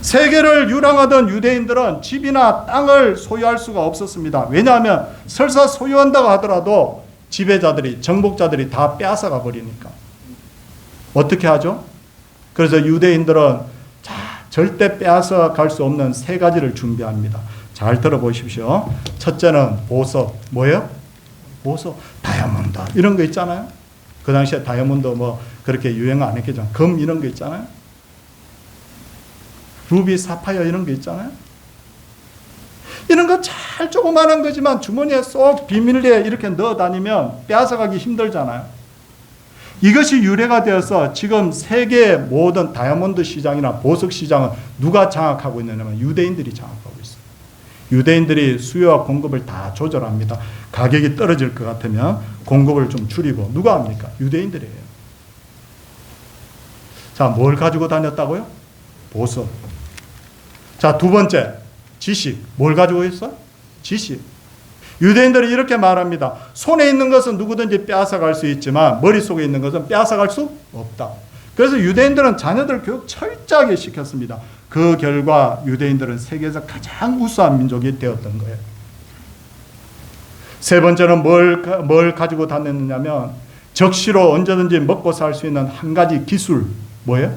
세계를 유랑하던 유대인들은 집이나 땅을 소유할 수가 없었습니다. 왜냐하면 설사 소유한다고 하더라도 지배자들이, 정복자들이 다 빼앗아가 버리니까. 어떻게 하죠? 그래서 유대인들은 절대 빼앗아 갈 수 없는 세 가지를 준비합니다. 잘 들어보십시오. 첫째는 보석. 뭐예요? 보석. 다이아몬드. 이런 거 있잖아요. 그 당시에 다이아몬드 뭐 그렇게 유행 안 했겠죠. 금 이런 거 있잖아요. 루비, 사파이어 이런 거 있잖아요. 이런 거 잘 조그마한 거지만 주머니에 쏙 비밀리에 이렇게 넣어 다니면 빼앗아가기 힘들잖아요. 이것이 유래가 되어서 지금 세계 모든 다이아몬드 시장이나 보석 시장은 누가 장악하고 있느냐면 유대인들이 장악하고 있어요. 유대인들이 수요와 공급을 다 조절합니다. 가격이 떨어질 것 같으면 공급을 좀 줄이고 누가 합니까? 유대인들이에요. 자, 뭘 가지고 다녔다고요? 보석. 자, 두 번째, 지식. 뭘 가지고 있어? 지식. 유대인들이 이렇게 말합니다. 손에 있는 것은 누구든지 빼앗아갈 수 있지만 머릿속에 있는 것은 빼앗아갈 수 없다. 그래서 유대인들은 자녀들 교육 철저하게 시켰습니다. 그 결과 유대인들은 세계에서 가장 우수한 민족이 되었던 거예요. 세 번째는 뭘 가지고 다녔느냐면 적시로 언제든지 먹고 살 수 있는 한 가지 기술. 뭐예요?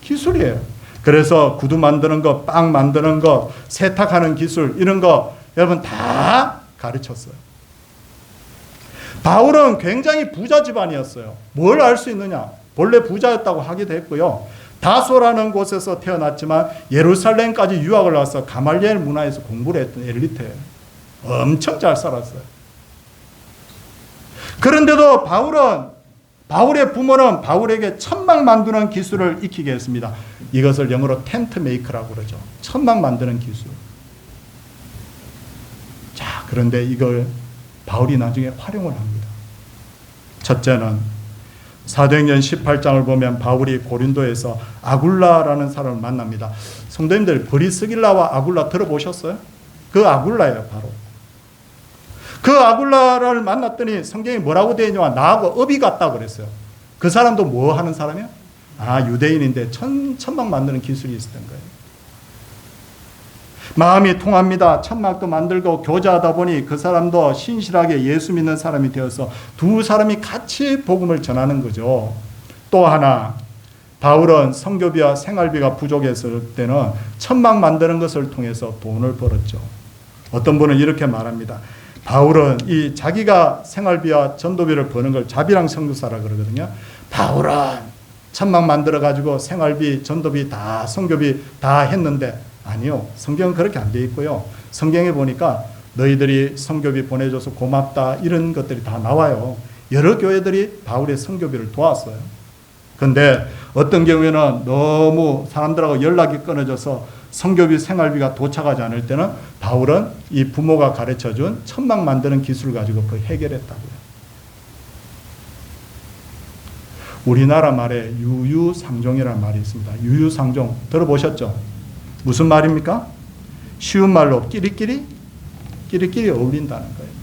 기술이에요. 그래서 구두 만드는 거, 빵 만드는 거, 세탁하는 기술 이런 거 여러분 다 가르쳤어요. 바울은 굉장히 부자 집안이었어요. 뭘 알 수 있느냐? 본래 부자였다고 하기도 했고요. 다소라는 곳에서 태어났지만 예루살렘까지 유학을 와서 가말리엘 문화에서 공부를 했던 엘리트예요. 엄청 잘 살았어요. 그런데도 바울의 부모는 바울에게 천막 만드는 기술을 익히게 했습니다. 이것을 영어로 텐트 메이커라고 그러죠. 천막 만드는 기술. 자, 그런데 이걸 바울이 나중에 활용을 합니다. 첫째는 사도행전 18장을 보면 바울이 고린도에서 아굴라라는 사람을 만납니다. 성도님들, 브리스길라와 아굴라 들어보셨어요? 그 아굴라예요, 바로. 그 아굴라를 만났더니 성경이 뭐라고 되어 있냐면 나하고 업이 같다고 그랬어요. 그 사람도 뭐 하는 사람이야? 유대인인데 천막 만드는 기술이 있었던 거예요. 마음이 통합니다. 천막도 만들고 교제하다 보니 그 사람도 신실하게 예수 믿는 사람이 되어서 두 사람이 같이 복음을 전하는 거죠. 또 하나, 바울은 성교비와 생활비가 부족했을 때는 천막 만드는 것을 통해서 돈을 벌었죠. 어떤 분은 이렇게 말합니다. 바울은 이 자기가 생활비와 전도비를 버는 걸 자비랑 선교사라 그러거든요. 바울은 천막 만들어 가지고 생활비, 전도비 다, 성교비 다 했는데, 아니요, 성경은 그렇게 안 돼 있고요. 성경에 보니까 너희들이 성교비 보내줘서 고맙다 이런 것들이 다 나와요. 여러 교회들이 바울의 성교비를 도왔어요. 근데 어떤 경우에는 너무 사람들하고 연락이 끊어져서 성교비, 생활비가 도착하지 않을 때는 바울은 이 부모가 가르쳐준 천막 만드는 기술을 가지고 그걸 해결했다고요. 우리나라 말에 유유상종이라는 말이 있습니다. 유유상종 들어보셨죠? 무슨 말입니까? 쉬운 말로 끼리끼리 어울린다는 거예요.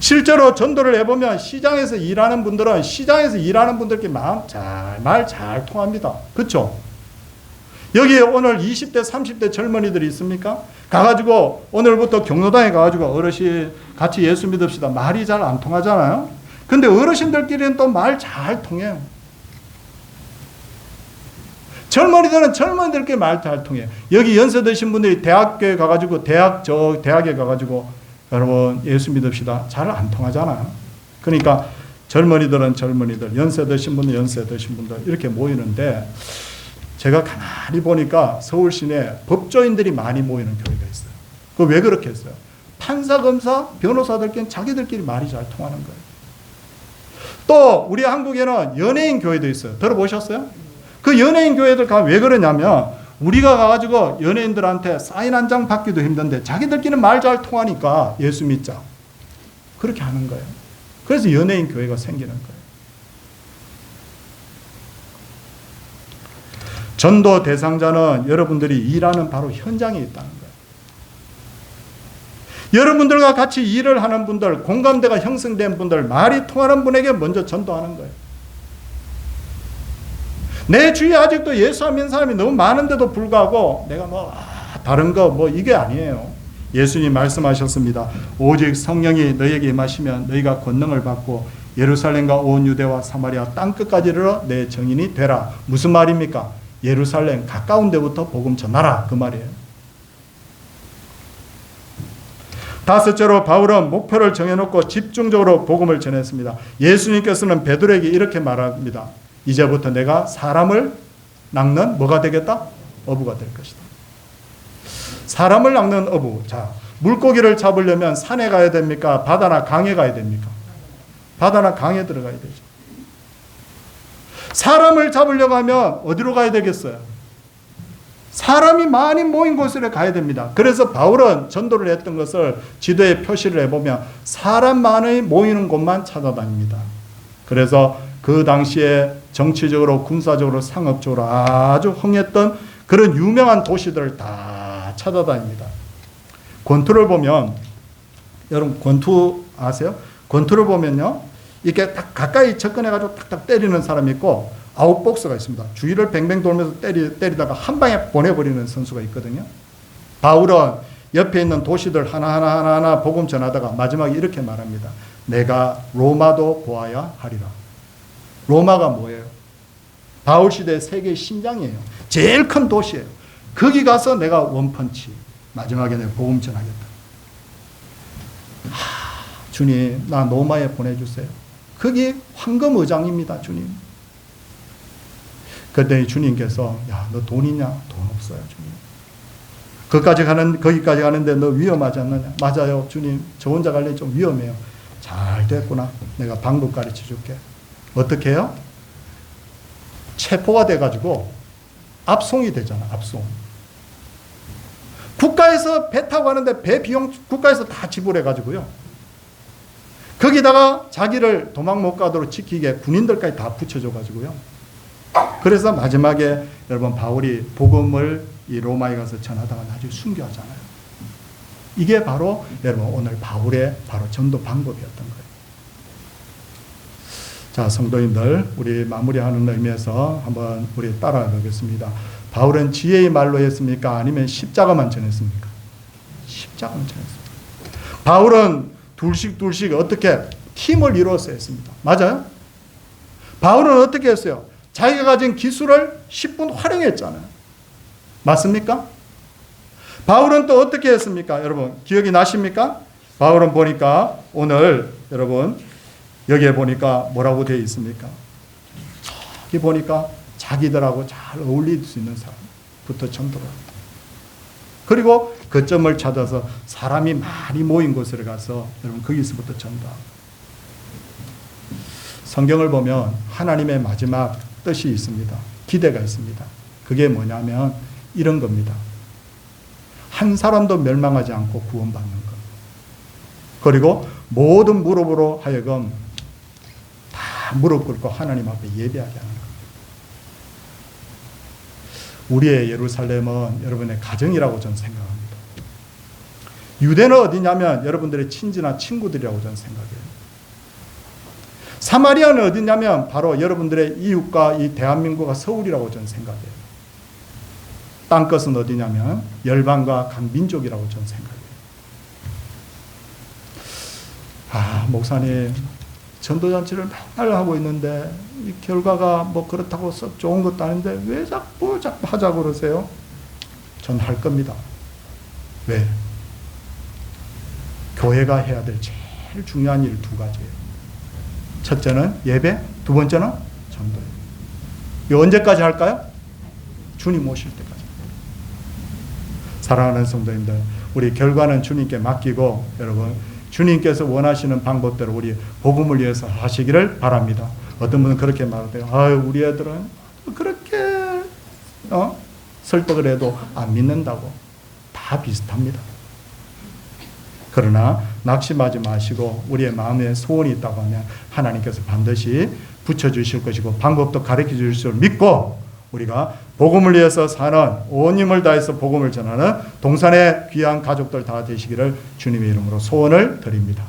실제로 전도를 해보면 시장에서 일하는 분들은 시장에서 일하는 분들께 말 잘 통합니다. 그렇죠? 여기에 오늘 20대 30대 젊은이들이 있습니까? 가가지고 오늘부터 경로당에 가가지고 어르신 같이 예수 믿읍시다. 말이 잘 안 통하잖아요. 근데 어르신들끼리는 또 말 잘 통해요. 젊은이들은 젊은이들끼리 말 잘 통해요. 여기 연세 드신 분들이 대학교에 가가지고 대학에 가가지고 여러분 예수 믿읍시다. 잘 안 통하잖아요. 그러니까 젊은이들은 젊은이들, 연세 드신 분들 이렇게 모이는데 제가 가만히 보니까 서울 시내에 법조인들이 많이 모이는 교회가 있어요. 그 왜 그렇게 했어요? 판사, 검사, 변호사들끼리 자기들끼리 말이 잘 통하는 거예요. 또 우리 한국에는 연예인 교회도 있어요. 들어보셨어요? 그 연예인 교회들 가면 왜 그러냐면 우리가 가가지고 연예인들한테 사인 한 장 받기도 힘든데 자기들끼리는 말 잘 통하니까 예수 믿자. 그렇게 하는 거예요. 그래서 연예인 교회가 생기는 거예요. 전도 대상자는 여러분들이 일하는 바로 현장에 있다는 거예요. 여러분들과 같이 일을 하는 분들, 공감대가 형성된 분들, 말이 통하는 분에게 먼저 전도하는 거예요. 내 주위에 아직도 예수 안 믿는 사람이 너무 많은데도 불구하고 내가 다른 거 이게 아니에요. 예수님 말씀하셨습니다. 오직 성령이 너희에게 임하시면 너희가 권능을 받고 예루살렘과 온 유대와 사마리아 땅끝까지 이르러 내 증인이 되라. 무슨 말입니까? 예루살렘 가까운 데부터 복음 전하라. 그 말이에요. 다섯째로 바울은 목표를 정해놓고 집중적으로 복음을 전했습니다. 예수님께서는 베드로에게 이렇게 말합니다. 이제부터 내가 사람을 낚는 뭐가 되겠다? 어부가 될 것이다. 사람을 낚는 어부. 자, 물고기를 잡으려면 산에 가야 됩니까? 바다나 강에 가야 됩니까? 바다나 강에 들어가야 되죠. 사람을 잡으려고 하면 어디로 가야 되겠어요? 사람이 많이 모인 곳으로 가야 됩니다. 그래서 바울은 전도를 했던 것을 지도에 표시를 해보면 사람 많이 모이는 곳만 찾아다닙니다. 그래서 그 당시에 정치적으로, 군사적으로, 상업적으로 아주 흥했던 그런 유명한 도시들을 다 찾아다닙니다. 권투를 보면, 여러분 권투 아세요? 권투를 보면요, 이렇게 딱 가까이 접근해가지고 탁탁 때리는 사람이 있고, 아웃복서가 있습니다. 주위를 뱅뱅 돌면서 때리다가 한 방에 보내버리는 선수가 있거든요. 바울은 옆에 있는 도시들 하나하나 복음 전하다가 마지막에 이렇게 말합니다. 내가 로마도 보아야 하리라. 로마가 뭐예요? 바울 시대 세계의 심장이에요. 제일 큰 도시예요. 거기 가서 내가 원펀치 마지막에 내가 복음 전하겠다. 주님, 나 로마에 보내주세요. 거기 황금의장입니다, 주님. 그때 주님께서, 야, 너 돈 있냐? 돈 없어요, 주님. 거기까지 가는데 너 위험하지 않느냐? 맞아요, 주님. 저 혼자 갈래 좀 위험해요. 잘 됐구나. 내가 방법 가르쳐 줄게. 어떻게 해요? 체포가 돼가지고 압송이 되잖아, 압송. 국가에서 배 타고 가는데 배 비용 국가에서 다 지불해가지고요. 거기다가 자기를 도망 못 가도록 지키게 군인들까지 다 붙여줘가지고요. 그래서 이게 바로 여러분 오늘 바울의 바로 전도 방법이었던 거예요. 자, 성도님들, 우리 마무리하는 의미에서 한번 우리 따라가 보겠습니다. 바울은 지혜의 말로 했습니까? 아니면 십자가만 전했습니까? 십자가만 전했습니다. 바울은 둘씩 어떻게 팀을 이루어서 했습니다. 맞아요? 바울은 어떻게 했어요? 자기가 가진 기술을 10분 활용했잖아요. 맞습니까? 바울은 또 어떻게 했습니까? 여러분 기억이 나십니까? 바울은 보니까 오늘 여러분 여기에 보니까 뭐라고 되어 있습니까? 저기 보니까 자기들하고 잘 어울릴 수 있는 사람부터 전도를 합니다. 그리고 그 점을 찾아서 사람이 많이 모인 곳에 가서 여러분 거기서부터 전도하고. 성경을 보면 하나님의 마지막 뜻이 있습니다. 기대가 있습니다. 그게 뭐냐면 이런 겁니다. 한 사람도 멸망하지 않고 구원받는 것. 그리고 모든 무릎으로 하여금 다 무릎 꿇고 하나님 앞에 예배하게 하는 것. 우리의 예루살렘은 여러분의 가정이라고 저는 생각합니다. 유대는 어디냐면 여러분들의 친지나 친구들이라고 저는 생각해요. 사마리아는 어디냐면 바로 여러분들의 이웃과 이 대한민국과 서울이라고 저는 생각해요. 땅끝은 어디냐면 열방과 각 민족이라고 저는 생각해요. 목사님 전도잔치를 맨날 하고 있는데 이 결과가 뭐 그렇다고 썩 좋은 것도 아닌데 왜 자꾸 하자고 그러세요? 전 할 겁니다. 왜? 교회가 해야 될 제일 중요한 일 두 가지예요. 첫째는 예배, 두 번째는 전도예요. 이거 언제까지 할까요? 주님 오실 때까지. 사랑하는 성도님들, 우리 결과는 주님께 맡기고 여러분 주님께서 원하시는 방법대로 우리 복음을 위해서 하시기를 바랍니다. 어떤 분은 그렇게 말해요. 우리 애들은 그렇게 설득을 해도 안 믿는다고. 다 비슷합니다. 그러나 낙심하지 마시고 우리의 마음에 소원이 있다고 하면 하나님께서 반드시 붙여주실 것이고 방법도 가르쳐 주실 줄 믿고 우리가 복음을 위해서 사는 온 힘을 다해서 복음을 전하는 동산의 귀한 가족들 다 되시기를 주님의 이름으로 소원을 드립니다.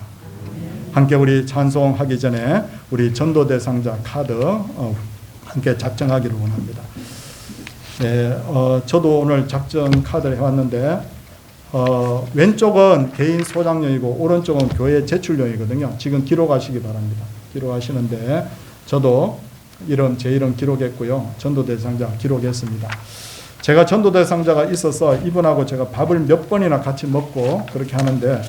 함께 우리 찬송하기 전에 우리 전도 대상자 카드 함께 작성하기를 원합니다. 네, 저도 오늘 작성 카드를 해왔는데 왼쪽은 개인 소장용이고 오른쪽은 교회 제출용이거든요. 지금 기록하시기 바랍니다. 기록하시는데 저도 제 이름 기록했고요. 전도 대상자 기록했습니다. 제가 전도 대상자가 있어서 이분하고 제가 밥을 몇 번이나 같이 먹고 그렇게 하는데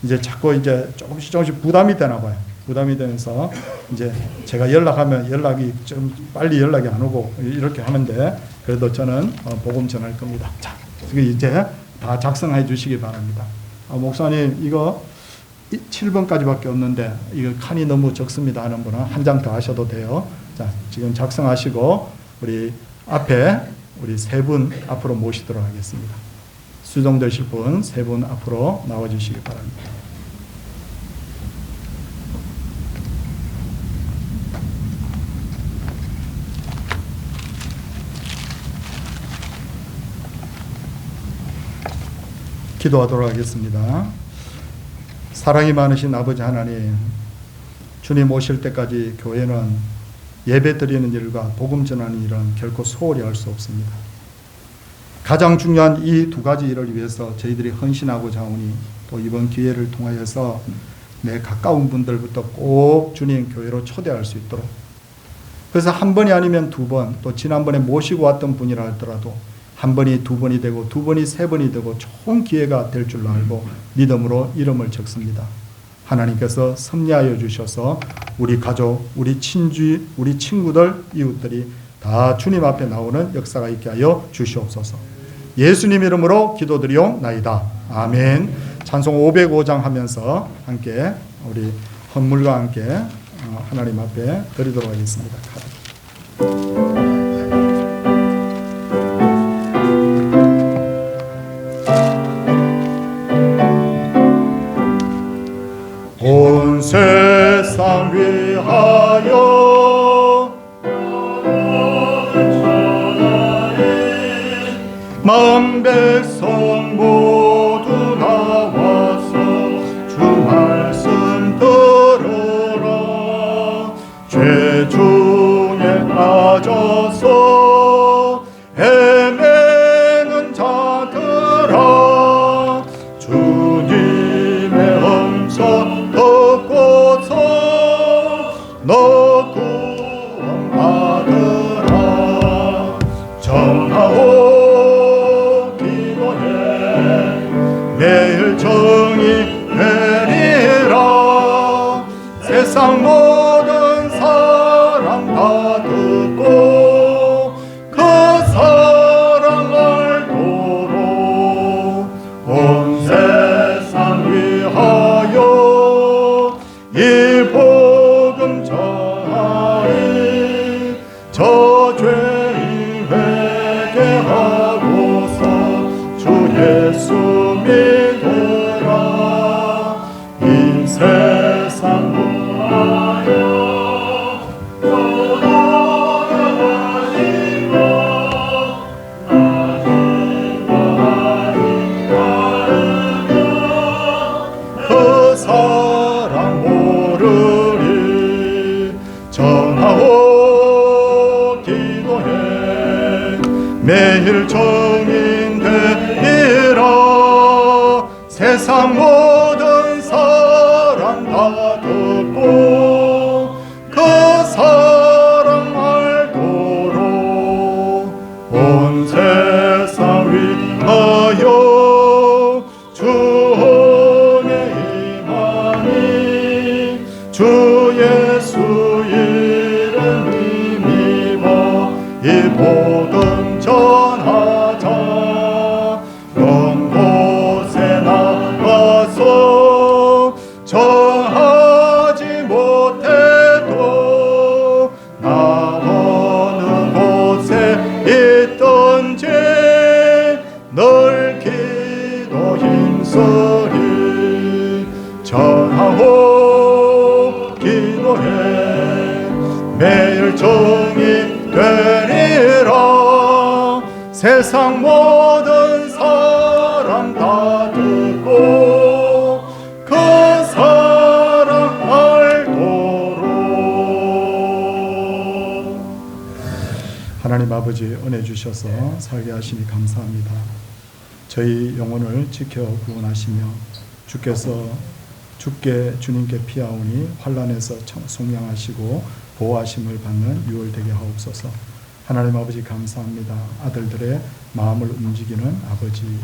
이제 자꾸 이제 조금씩 부담이 되나 봐요. 부담이 되면서 이제 제가 연락하면 연락이 좀 빨리 연락이 안 오고 이렇게 하는데 그래도 저는 복음 전할 겁니다. 자, 이제 다 작성해 주시기 바랍니다. 목사님 이거 7번까지밖에 없는데 이거 칸이 너무 적습니다 하는 분은 한 장 더 하셔도 돼요. 자, 지금 작성하시고 우리 앞에 우리 세 분 앞으로 모시도록 하겠습니다. 수정되실 분 세 분 앞으로 나와주시기 바랍니다. 기도하도록 하겠습니다. 사랑이 많으신 아버지 하나님, 주님 오실 때까지 교회는 예배 드리는 일과 복음 전하는 일은 결코 소홀히 할 수 없습니다. 가장 중요한 이 두 가지 일을 위해서 저희들이 헌신하고자 하오니 또 이번 기회를 통하여서 내 가까운 분들부터 꼭 주님 교회로 초대할 수 있도록, 그래서 한 번이 아니면 두 번, 또 지난번에 모시고 왔던 분이라 할더라도 한 번이 두 번이 되고 두 번이 세 번이 되고 좋은 기회가 될 줄로 알고 믿음으로 이름을 적습니다. 하나님께서 섭리하여 주셔서 우리 가족, 우리 친지, 우리 친구들, 이웃들이 다 주님 앞에 나오는 역사가 있게 하여 주시옵소서. 예수님 이름으로 기도드리옵나이다. 아멘. 찬송 505장 하면서 함께 우리 헌물과 함께 하나님 앞에 드리도록 하겠습니다. 온 세상 위하여 만 백성 모두 나와 너 구원받으라. 정하오 기도해 매일 정의 되리라. 세상 모든 사람 다 듣고 그 사랑 알도록 온 세상 위하여 이 복음 전하리. 저 죄인 회개하고서 주 예수 믿으라. 이 세상 구하여 그 사랑 모르리. 정하오 기도해 매일 정인 되리라. 세상 모든 사람 다 듣고 그 사랑 알도록 온 세상 위하여 주 은혜 임하니. 주 예수 이름 힘입어 이 복음 전하자. 먼 곳에 나가서 전하지 못해도 나 어느 곳에 있던지 늘 기도 힘쓰리. 전하오 기도해 매일 정이 되리라. 세상 모든 사람 다 듣고 그 사랑 알도록. 하나님 아버지 은혜 주셔서 살게 하시니 감사합니다. 저희 영혼을 지켜 구원하시며 주께서 주께 주님께 피하오니 환난에서 속량하시고 보호하심을 받는 유월 되게 하옵소서. 하나님 아버지 감사합니다. 아들들의 마음을 움직이는 아버지,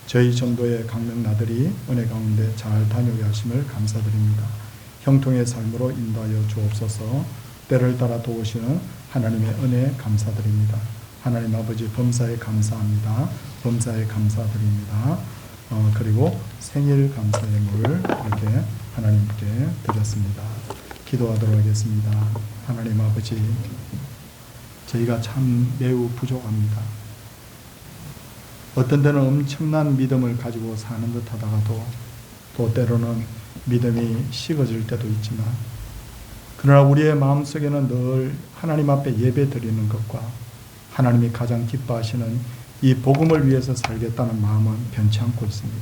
저희 전도의 강명나들이 은혜 가운데 잘 다녀오게 하심을 감사드립니다. 형통의 삶으로 인도하여 주옵소서. 때를 따라 도우시는 하나님의 은혜 감사드립니다. 하나님 아버지 범사에 감사합니다. 범사에 감사드립니다. 그리고 생일 감사 예물을 이렇게 하나님께 드렸습니다. 기도하도록 하겠습니다. 하나님 아버지, 저희가 참 매우 부족합니다. 어떤 때는 엄청난 믿음을 가지고 사는 듯 하다가도 또 때로는 믿음이 식어질 때도 있지만, 그러나 우리의 마음속에는 늘 하나님 앞에 예배 드리는 것과 하나님이 가장 기뻐하시는 이 복음을 위해서 살겠다는 마음은 변치 않고 있습니다.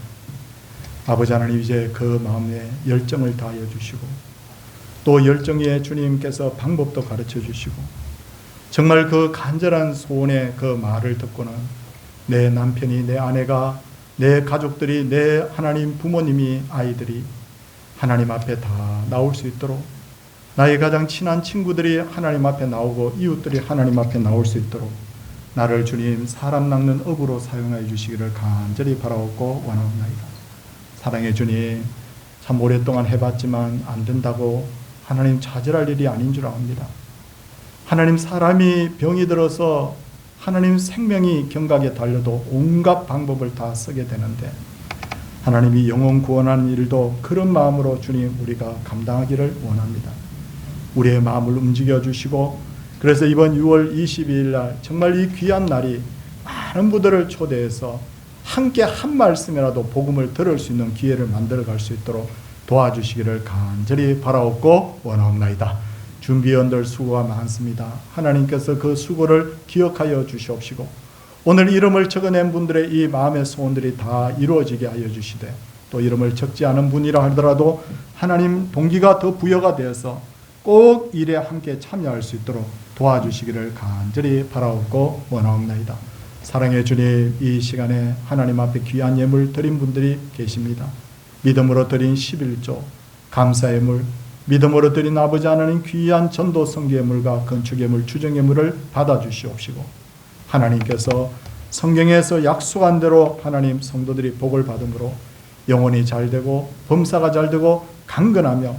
아버지 하나님, 이제 그 마음에 열정을 다하여 주시고 또 열정에 주님께서 방법도 가르쳐 주시고 정말 그 간절한 소원의 그 말을 듣고는 내 남편이, 내 아내가, 내 가족들이, 내 하나님 부모님이, 아이들이 하나님 앞에 다 나올 수 있도록, 나의 가장 친한 친구들이 하나님 앞에 나오고 이웃들이 하나님 앞에 나올 수 있도록 나를 주님 사람 낚는 업으로 사용하여 주시기를 간절히 바라옵고 원하옵나이다. 사랑의 주님, 참 오랫동안 해봤지만 안 된다고 하나님 좌절할 일이 아닌 줄 압니다. 하나님, 사람이 병이 들어서 하나님 생명이 경각에 달려도 온갖 방법을 다 쓰게 되는데, 하나님이 영혼 구원하는 일도 그런 마음으로 주님 우리가 감당하기를 원합니다. 우리의 마음을 움직여 주시고, 그래서 이번 6월 22일 날 정말 이 귀한 날이 많은 분들을 초대해서 함께 한 말씀이라도 복음을 들을 수 있는 기회를 만들어 갈 수 있도록 도와주시기를 간절히 바라옵고 원하옵나이다. 준비위원들 수고가 많습니다. 하나님께서 그 수고를 기억하여 주시옵시고 오늘 이름을 적어낸 분들의 이 마음의 소원들이 다 이루어지게 하여 주시되, 또 이름을 적지 않은 분이라 하더라도 하나님 동기가 더 부여가 되어서 꼭 일에 함께 참여할 수 있도록 도와주시기를 간절히 바라옵고 원하옵나이다. 사랑의 주님, 이 시간에 하나님 앞에 귀한 예물 드린 분들이 계십니다. 믿음으로 드린 11조, 감사 예물, 믿음으로 드린 아버지 하나님 귀한 전도 성기예물과 건축예물 주정예물을 받아주시옵시고 하나님께서 성경에서 약속한 대로 하나님 성도들이 복을 받음으로 영혼이 잘되고 범사가 잘되고 강건하며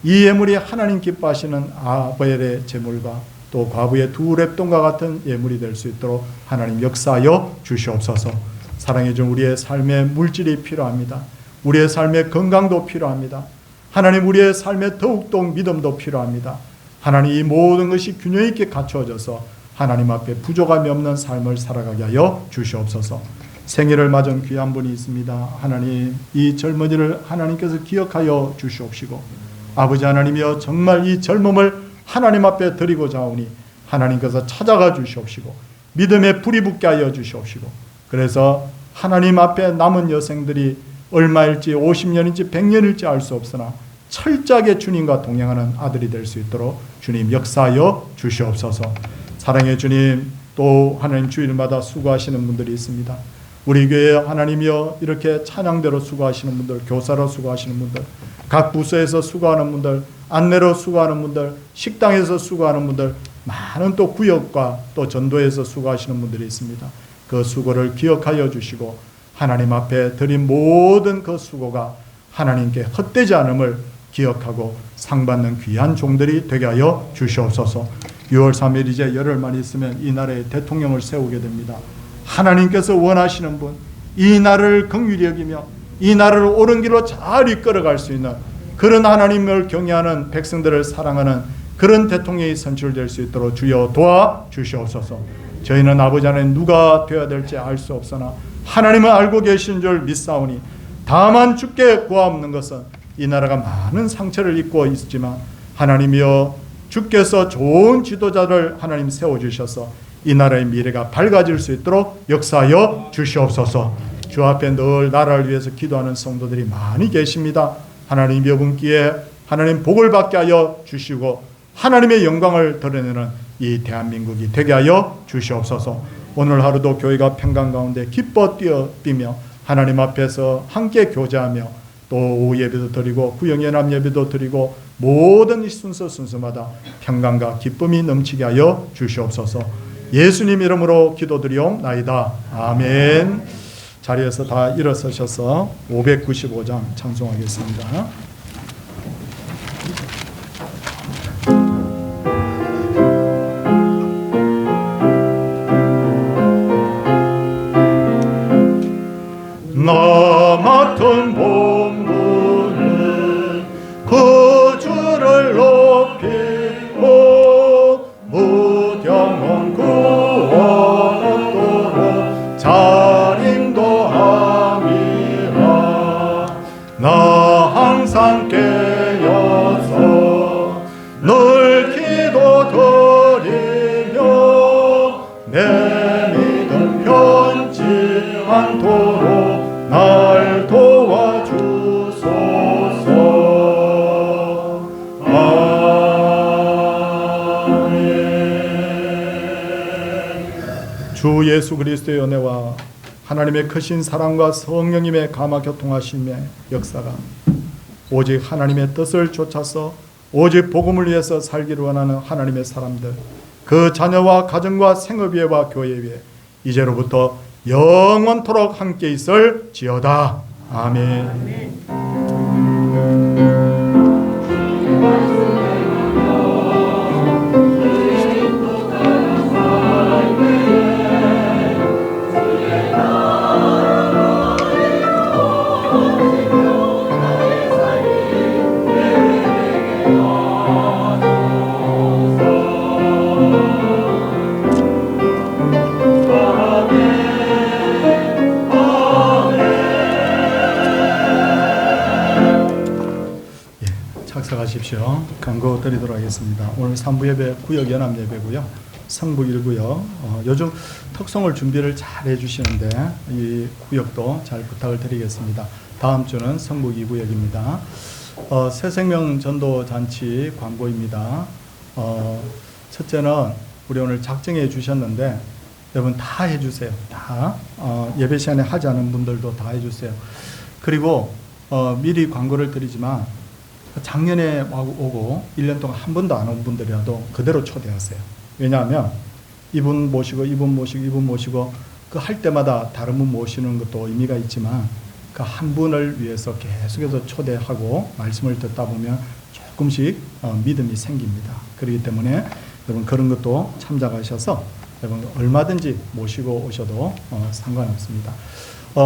이 예물이 하나님 기뻐하시는 아벨의 제물과 또 과부의 두 랩돈과 같은 예물이 될 수 있도록 하나님 역사하여 주시옵소서. 사랑해 준 우리의 삶의 물질이 필요합니다. 우리의 삶의 건강도 필요합니다. 하나님 우리의 삶에 더욱더 믿음도 필요합니다. 하나님 이 모든 것이 균형 있게 갖추어져서 하나님 앞에 부족함이 없는 삶을 살아가게 하여 주시옵소서. 생일을 맞은 귀한 분이 있습니다. 하나님 이 젊은이를 하나님께서 기억하여 주시옵시고 아버지 하나님이여 정말 이 젊음을 하나님 앞에 드리고자 하오니 하나님께서 찾아가 주시옵시고 믿음에 불이 붙게 하여 주시옵시고 그래서 하나님 앞에 남은 여생들이 얼마일지 50년인지 100년일지 알 수 없으나 철저하게 주님과 동행하는 아들이 될 수 있도록 주님 역사하여 주시옵소서. 사랑의 주님, 또 하나님 주일마다 수고하시는 분들이 있습니다. 우리 교회 하나님이여 이렇게 찬양대로 수고하시는 분들, 교사로 수고하시는 분들, 각 부서에서 수고하는 분들, 안내로 수고하는 분들, 식당에서 수고하는 분들, 많은 또 구역과 또 전도에서 수고하시는 분들이 있습니다. 그 수고를 기억하여 주시고 하나님 앞에 드린 모든 그 수고가 하나님께 헛되지 않음을 기억하고 상받는 귀한 종들이 되게 하여 주시옵소서. 6월 3일 이제 열흘만 있으면 이 나라의 대통령을 세우게 됩니다. 하나님께서 원하시는 분, 이 나라를 긍휼히 여기며 이 나라를 옳은 길로 잘 이끌어갈 수 있는 그런 하나님을 경외하는 백성들을 사랑하는 그런 대통령이 선출될 수 있도록 주여 도와주시옵소서. 저희는 아버지 하나님 누가 되어야 될지 알 수 없으나 하나님은 알고 계신 줄 믿사오니 다만 주께 구하옵는 것은 이 나라가 많은 상처를 입고 있지만 하나님이여 주께서 좋은 지도자를 하나님 세워주셔서 이 나라의 미래가 밝아질 수 있도록 역사하여 주시옵소서. 주 앞에 늘 나라를 위해서 기도하는 성도들이 많이 계십니다. 하나님 여분기에 하나님 복을 받게 하여 주시고 하나님의 영광을 드러내는 이 대한민국이 되게 하여 주시옵소서. 오늘 하루도 교회가 평강 가운데 기뻐 뛰며 하나님 앞에서 함께 교제하며 또 오후 예배도 드리고 구영연합 예배도 드리고 모든 이 순서마다 평강과 기쁨이 넘치게 하여 주시옵소서. 예수님 이름으로 기도드리옵나이다. 아멘. 자리에서 다 일어서셔서 595장 찬송하겠습니다. 나 맡은 본분은 그 주를 높이고 무경험 구원 얻도록 잘 인도함이라. 나 항상 깨어서 늘 기도드리며 내 믿음 변치 않도록 날 도와주소서. 아멘. 주 예수 그리스도의 은혜와 하나님의 크신 사랑과 성령님의 감화 교통하심의 역사가 오직 하나님의 뜻을 쫓아서 오직 복음을 위해서 살기를 원하는 하나님의 사람들, 그 자녀와 가정과 생업위와 교회위에 이제로부터 영원토록 함께 있을지어다. 아멘. 착석하십시오. 광고 드리도록 하겠습니다. 오늘 3부 예배 구역연합 예배고요. 성북 1구역. 요즘 특송을 준비를 잘 해주시는데 이 구역도 잘 부탁을 드리겠습니다. 다음 주는 성북 2구역입니다. 새생명 전도잔치 광고입니다. 첫째는 우리 오늘 작정해 주셨는데 여러분 다 해주세요. 다 예배 시간에 하지 않은 분들도 다 해주세요. 그리고 미리 광고를 드리지만 작년에 오고 1년 동안 한 번도 안 온 분들이라도 그대로 초대하세요. 왜냐하면 이분 모시고 이분 모시고 이분 모시고 그 할 때마다 다른 분 모시는 것도 의미가 있지만 그 한 분을 위해서 계속해서 초대하고 말씀을 듣다 보면 조금씩 믿음이 생깁니다. 그렇기 때문에 여러분 그런 것도 참작하셔서 여러분 얼마든지 모시고 오셔도 상관없습니다.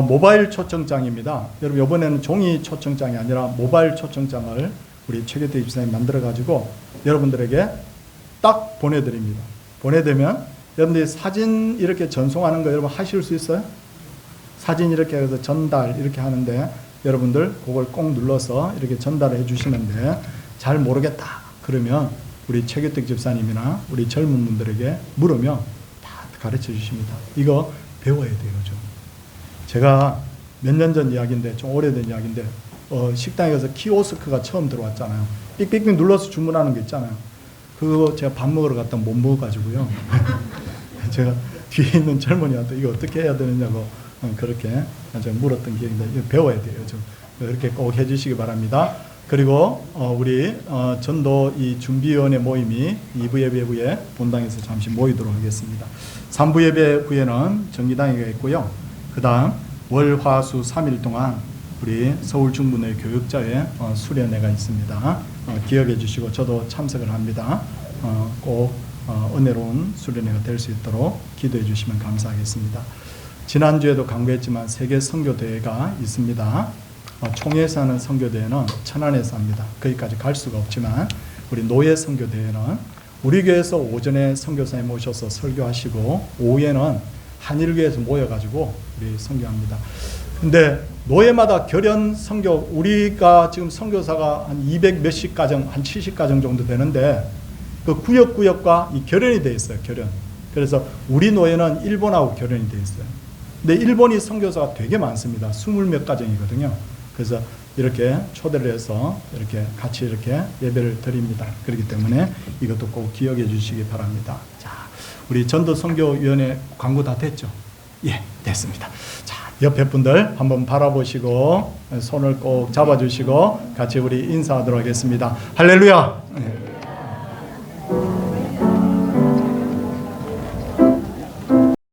모바일 초청장입니다. 여러분 이번에는 종이 초청장이 아니라 모바일 초청장을 우리 최규태 집사님 만들어 가지고 여러분들에게 딱 보내드립니다. 보내되면 여러분들이 사진 이렇게 전송하는 거 여러분 하실 수 있어요? 사진 이렇게 해서 전달 이렇게 하는데 여러분들 그걸 꼭 눌러서 이렇게 전달해 주시는데 잘 모르겠다 그러면 우리 최규택 집사님이나 우리 젊은 분들에게 물으면 다 가르쳐 주십니다. 이거 배워야 돼요. 좀. 제가 몇 년 전 이야기인데 좀 오래된 이야기인데 식당에 가서 키오스크가 처음 들어왔잖아요. 삑삑삑 눌러서 주문하는 거 있잖아요. 그거 제가 밥 먹으러 갔다 못 먹어가지고요. 제가 뒤에 있는 젊은이한테 이거 어떻게 해야 되느냐고 그렇게 제가 물었던 기억인데 이거 배워야 돼요. 좀 그렇게 꼭 해주시기 바랍니다. 그리고 우리 전도 이 준비위원회 모임이 2부 예배 후에 본당에서 잠시 모이도록 하겠습니다. 3부 예배 후에는 정기당회가 있고요. 그 다음 월, 화, 수 3일 동안 우리 서울 중부의 교육자회 수련회가 있습니다. 기억해 주시고 저도 참석을 합니다. 꼭 은혜로운 수련회가 될 수 있도록 기도해 주시면 감사하겠습니다. 지난주에도 강조했지만 세계 선교대회가 있습니다. 총회에서 하는 선교대회는 천안에서 합니다. 거기까지 갈 수가 없지만 우리 노예 선교대회는 우리 교회에서 오전에 선교사님 오셔서 설교하시고 오후에는 한일교회에서 모여가지고 우리 선교합니다. 근데 노예마다 결연 선교, 우리가 지금 선교사가 한 200 몇십 가정, 한 70 가정 정도 되는데 그 구역과 이 결연이 돼 있어요. 결연. 그래서 우리 노예는 일본하고 결연이 돼 있어요. 근데 일본이 선교사가 되게 많습니다. 20몇 가정이거든요. 그래서 이렇게 초대를 해서 이렇게 같이 이렇게 예배를 드립니다. 그렇기 때문에 이것도 꼭 기억해 주시기 바랍니다. 자, 우리 전도선교위원회 광고 다 됐죠? 예, 됐습니다. 자, 옆에 분들 한번 바라보시고 손을 꼭 잡아주시고 같이 우리 인사하도록 하겠습니다. 할렐루야!